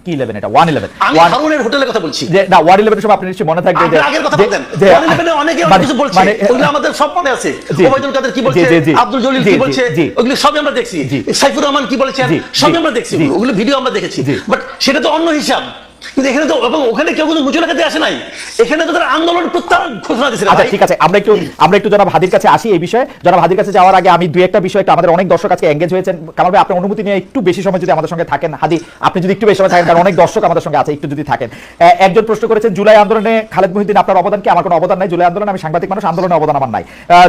কি 11, এটা 111, আমি হারুনের হোটেলের কথা বলছি যে না 111 এর সময় আপনি নিশ্চয়ই মনে থাকবে যে আগের কথা বলতেন 111 এ অনেকে অনেক কিছু বলছে, ওগুলো আমাদের সব মনে আছে। ওবায়দুল কাদের কি বলছে, আব্দুল জলিল কি বলছে, ওগুলো সবই আমরা দেখছি। সাইফুর রহমান কি বলেছেন, সবই আমরা দেখছি, ওগুলো ভিডিও আমরা দেখেছি। বাট সেটা তো অন্য হিসাব। কিন্তু এখানে তো, এবং ওখানে কেউ কোনো মুচলেখা দিয়ে আসে নাই, এখানে তো তারা আন্দোলন প্রত্যাহার ঘোষণা দিয়েছিল। আচ্ছা ঠিক আছে, আমরা একটু জনাব হাদির কাছে আসি এই বিষয়ে। জনাব হাদির কাছে যাওয়ার আগে আমি দুই একটা বিষয়, আমাদের অনেক দর্শক আজকে এঙ্গেজ হয়েছেন। কামাল ভাই, আপনার অনুমতি নিয়ে একটু বেশি সময় যদি আমাদের সঙ্গে থাকেন। হাদি, আপনি যদি একটু বেশি সময় থাকেন, কারণ অনেক দর্শক আমাদের সঙ্গে আছে, একটু যদি থাকেন। একজন প্রশ্ন করেছেন জুলাই আন্দোলনে খালেদ মহিউদ্দিন আপনার অবদান কি? আমার কোনো অবদান নাই জুলাই আন্দোলনে, আমি সাংবাদিক মানুষ, আন্দোলনে অবদান আমার নাই।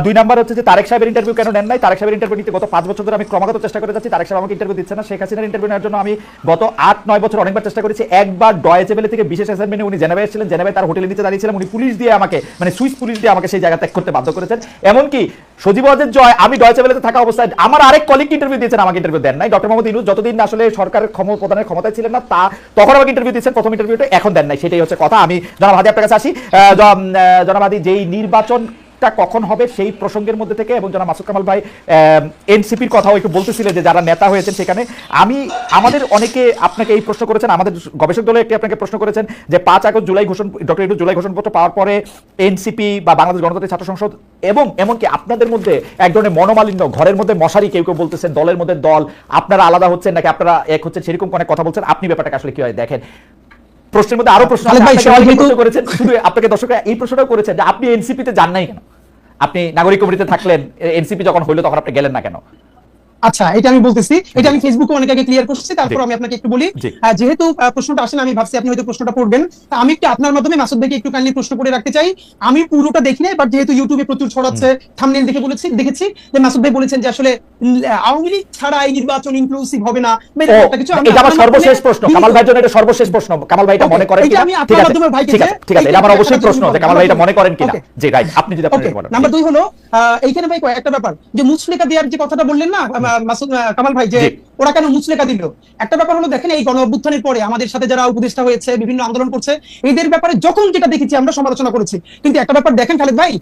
2 নাম্বার হচ্ছে যে তারেক সাহেবের ইন্টারভিউ কেন নেন নাই? তারেক সাহেবের ইন্টারভিউ নিতে গত 5 বছর ধরে আমি ক্রমাগত চেষ্টা করে যাচ্ছি, তারেক সাহেব আমাকে ইন্টারভিউ দিচ্ছে না। শেখ হাসিনার ইন্টারভিউ নেওয়ার জন্য আমি গত 8-9 বছর অনেকবার চেষ্টা করেছি। একবার ডয়েচে ভেলে থেকে বিশেষ অ্যাসাইনমেন্টে উনি জেনেভায় এসেছিলেন, জেনেভায় তার হোটেলের নিচে দাঁড়িয়েছিলেন, উনি পুলিশ দিয়ে আমাকে, মানে সুইস পুলিশ দিয়ে আমাকে সেই জায়গা ত্যাগ করতে বাধ্য করেছেন। এমনকি সজীব ওয়াজেদ জয়, আমি ডয়েচে ভেলেতে থাকা অবস্থায় আমার আরেক কলিগ ইন্টারভিউ দিয়েছেন, আমাকে ইন্টারভিউ দেন নাই। ডক্টর মোহাম্মদ ইউনূস যতদিন আসলে সরকারের প্রধানের ক্ষমতায় ছিলেন না, তখন আমাকে ইন্টারভিউ দিয়েছেন, প্রথম ইন্টারভিউটা, এখন দেন নাই। সেটাই হচ্ছে কথা। আমি জনাব হাদি আপনার কাছে আসি। জনাব হাদি, যেই নির্বাচন কখন হবে সেই প্রসঙ্গের মধ্যে থেকে, এবং জনাব মাসুদ কামাল ভাই এনসিপির কথাও একটু বলতেছিলেন যে যারা নেতা হয়েছেন সেখানে, আমাদের অনেকে আপনাকে এই প্রশ্ন করেছেন, আমাদের গবেষক দলে একটি আপনাকে প্রশ্ন করেছেন যে 5 আগস্ট ডক্টর ইউনূস জুলাই ঘোষণাপত্র পাওয়ার পরে এনসিপি বা বাংলাদেশ গণতান্ত্রিক ছাত্র সংসদ এবং এমনকি আপনাদের মধ্যে এক ধরনের মনোমালিন্য, ঘরের মধ্যে মশারি, কেউ কেউ বলতেছেন দলের মধ্যে দল, আপনারা আলাদা হচ্ছেন নাকি আপনারা এক হচ্ছেন, সেরকম অনেক কথা বলছেন। আপনি ব্যাপারটাকে আসলে কি হয় দেখেন? প্রশ্নের মধ্যে আরো প্রশ্ন করেছেন, শুধু আপনাকে দর্শকরা এই প্রশ্নটাও করেছেন যে আপনি এনসিপিতে যান নাই কেন? আপনি নাগরিক কমিটিতে থাকলেন, এনসিপি যখন হইলো তখন আপনি গেলেন না কেন? আচ্ছা, এটা আমি বলতেছি, এটা আমি ফেসবুকে অনেক আগে ক্লিয়ার করছি, তারপর আমি আপনাকে একটু বলি। যেহেতু প্রশ্নটা আসেন, আমি ভাবছি আপনি হয়তো প্রশ্নটা পড়বেন, তা আমি একটু আপনার মাধ্যমে মাসুদ ভাইকে একটু কাইন্ডলি প্রশ্ন করে রাখতে চাই। আমি পুরোটা দেখি নাই, বাট যেহেতু ইউটিউবে প্রচুর ছড়াচ্ছে, থাম্বনেল দেখে দেখেছি যে মাসুদ ভাই বলেছেন যে আসলে আওয়ামী লীগ ছাড়া এই নির্বাচন ইনক্লুসিভ হবে না। এটা আমার সর্বশেষ প্রশ্ন, কামাল ভাইয়ের জন্য এটা সর্বশেষ প্রশ্ন। কামাল ভাই এটা মনে করেন কিনা? ঠিক আছে, এটা আমার অবশ্যই প্রশ্ন যে কামাল ভাই এটা মনে করেন কিনা। জি রাইট, আপনি যদি আপনি বলেন। নাম্বার 2 হলো এইখানে ভাই একটা ব্যাপার, যে মুচলেখা দেওয়ার যে কথাটা বললেন না মাসুদ কামাল ভাই, যে ওরা কেন মুচলেখা দিল, একটা ব্যাপার হলো দেখেন, এই গণ অভ্যুত্থানের পরে আমাদের সাথে যারা উপদেষ্টা হয়েছে, বিভিন্ন আন্দোলন করছে, এদের ব্যাপারে যখন যেটা দেখেছি আমরা সমালোচনা করেছি। কিন্তু একটা ব্যাপার দেখেন খালেদ ভাই,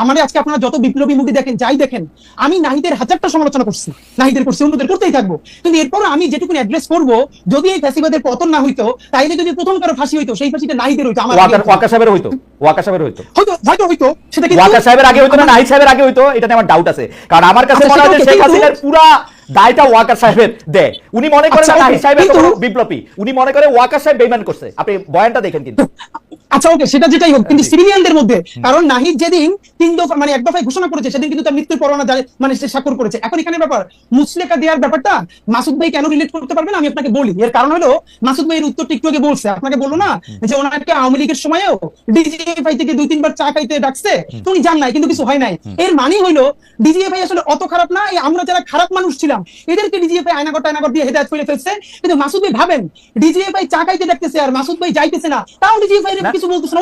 আমাদের আজকে আপনারা যত বিপ্লবী মুভি দেখেন, যাই দেখেন, আমি নাহিদের হাজারটা সমালোচনা করছি, নাহিদের করছি, অন্যদের করতেই থাকবো। কিন্তু এরপর আমি যেটুকু অ্যাড্রেস করবো, যদি এই ফ্যাসিবাদের পতন না হইতো, তাইলে যদি প্রথম কারো ফাঁসি হইতো, সেই ফাঁসিটা নাহিদের হইতো, আমার ওয়াকার সাহেবের হইতো, ওয়াকার সাহেবের হইতো, হয়তো সেটা কি ওয়াকার সাহেবের আগে হইতো না নাহিদ সাহেবের আগে হইতো, এটা আমার ডাউট আছে। কারণ আমার কাছে মনে হয় যে শেখ হাসিনার পুরা দায়টা ওয়াকার সাহেবের দেয়। উনি মনে করেন না নাহিদ সাহেব এত বিপ্লবী, উনি মনে করে ওয়াকার সাহেব বেঈমান করছে। আপনি বয়ানটা দেখেন কিন্তু। আচ্ছা ওকে, সেটা যেটাই হোক, কিন্তু সিভিলিয়ানদের মধ্যে, কারণ নাহিদ যেদিন 3 দফা মানে 1 দফায় ঘোষণা করেছে, সেদিন কিন্তু তার মৃত্যুর পরোয়ানা মানে সে স্বাক্ষর করেছে। এখন এখানে ব্যাপার, মুচলেখা দেওয়ার ব্যাপারটা মাসুদ ভাই কেন রিলেট করতে পারবেন আমি আপনাকে বলি। এর কারণ হলো, মাসুদ ভাই এর উত্তরটা একটু আগে বলছে, আপনাকে বললো না যে ওনাকে আওয়ামী লীগের সময়ও ডিজিএফআই থেকে 2-3 বার চা খাইতে ডাকছে, তো উনি যান নাই, কিন্তু কিছু হয় নাই। এর মানে হইলো ডিজিএফআই আসলে অত খারাপ না, এই আমরা যারা খারাপ মানুষ ছিলাম এদেরকে ডিজিএফআই আয়নাগর দিয়ে হেদায়েত করে ফেলছে। কিন্তু মাসুদ ভাই ভাবেন, ডিজিএফআই চা খাইতে ডাকতেছে আর মাসুদ ভাই যাইতেছে না, তাও ডিজিএফআই কিছু বলতেছে না।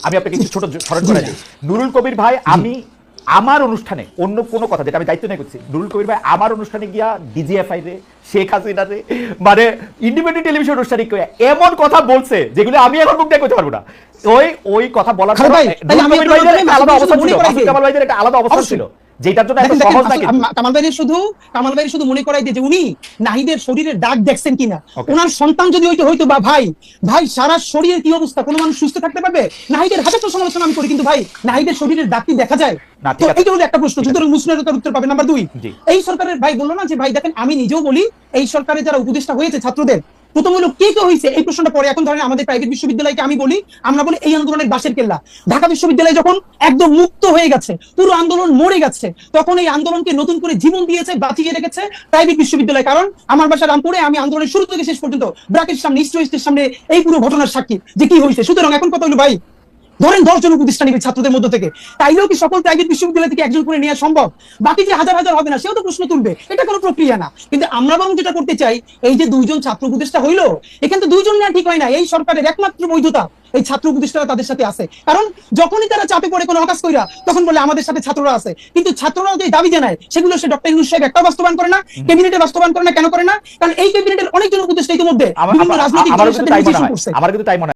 আমি আপনাকে কিছু ছোট স্মরণ করে দিই। নুরুল কবির ভাই, আমি আমার অনুষ্ঠানে অন্য কোনো কথা যেটা আমি দায়িত্ব নিয়ে করছি, নুরুল কবির ভাই আমার অনুষ্ঠানে গিয়া ডিজিএফআই রে, শেখ হাসিনা রে, মানে ইন্ডিপেন্ডেন্ট টেলিভিশন অনুষ্ঠানে এমন কথা বলছে যেগুলো আমি এখন মুখ দিয়ে করতে পারবো না। ওই কথা বলার আলাদা অবস্থান ছিল, কামাল ভাইদের একটা আলাদা অবস্থান ছিল, যেটার জন্য এখন সহজ না। কামাল ভাই শুধু মনে করাই দিয়ে যে উনি নাহিদের শরীরের দাগ দেখছেন কিনা, ওনার সন্তান যদি হইতো বা ভাই সারা শরীরের কি অবস্থা, কোনো মানুষ সুস্থ থাকতে পারবে? নাহিদের হাজারটা সমালোচনা আমি করি, কিন্তু ভাই নাহিদের শরীরের দাগ কি দেখা যায়? এইটা হলো একটা প্রশ্ন, সুতরাং মুসলিমের উত্তর পাবে। নাম্বার 2, এই সরকারের ভাই বললো না যে ভাই দেখেন, আমি নিজেও বলি এই সরকারের যারা উপদেষ্টা হয়েছে ছাত্রদের, প্রথম হলো কে কে হয়েছে এই প্রশ্নটা পরে। এখন ধরেন আমাদের প্রাইভেট বিশ্ববিদ্যালয়কে আমি বলি, আমরা বলি এই আন্দোলনের বাঁশের কেল্লা। ঢাকা বিশ্ববিদ্যালয় যখন একদম মুক্ত হয়ে গেছে, পুরো আন্দোলন মরে গেছে, তখন এই আন্দোলনকে নতুন করে জীবন দিয়েছে, বাঁচিয়ে রেখেছে প্রাইভেট বিশ্ববিদ্যালয়। কারণ আমার বাসা রামপুরে, আমি আন্দোলনের শুরু থেকে শেষ পর্যন্ত ব্র্যাকের সামনে, ইস্ট ওয়েস্টের সামনে এই পুরো ঘটনার সাক্ষী যে কি হয়েছে। সুতরাং এখন কথা হলো ভাই, ধরেন 10 জন উপদেষ্টা নিবে ছাত্রদের মধ্যে থেকে, তাইলেও কি সকল প্রাইভেট বিশ্ববিদ্যালয় থেকে একজন করে নেওয়া সম্ভব? বাকি যে হাজার হাজার হবে না, সেও তো প্রশ্ন তুলবে, এটা কোনো প্রক্রিয়া না। কিন্তু আমরা বরং যেটা করতে চাই, এই যে 2 জন ছাত্র উপদেষ্টা হইলো, এখানে তো 2 জন না ঠিক হয় না, এই সরকারের একমাত্র বৈধতা এই ছাত্র উপদেষ্টারা তাদের সাথে আছে। কারণ যখনই তারা চাপে পড়ে কোনো অকাজ কইরা, তখন বলে আমাদের সাথে ছাত্ররা আছে, কিন্তু ছাত্ররাও যে দাবি জানায় সেগুলো সে ডক্টর ইউনূস সাহেব একটা বাস্তবায়ন করে না, ক্যাবিনেটে বাস্তবায়ন করে না। কেন করে না? কারণ এই ক্যাবিনেটের অনেকজন উপদেষ্টা ইতিমধ্যে বিভিন্ন রাজনৈতিক দলের সাথে নেগোসিয়েশন করছে। আমার কিন্তু তাই মনে হয়।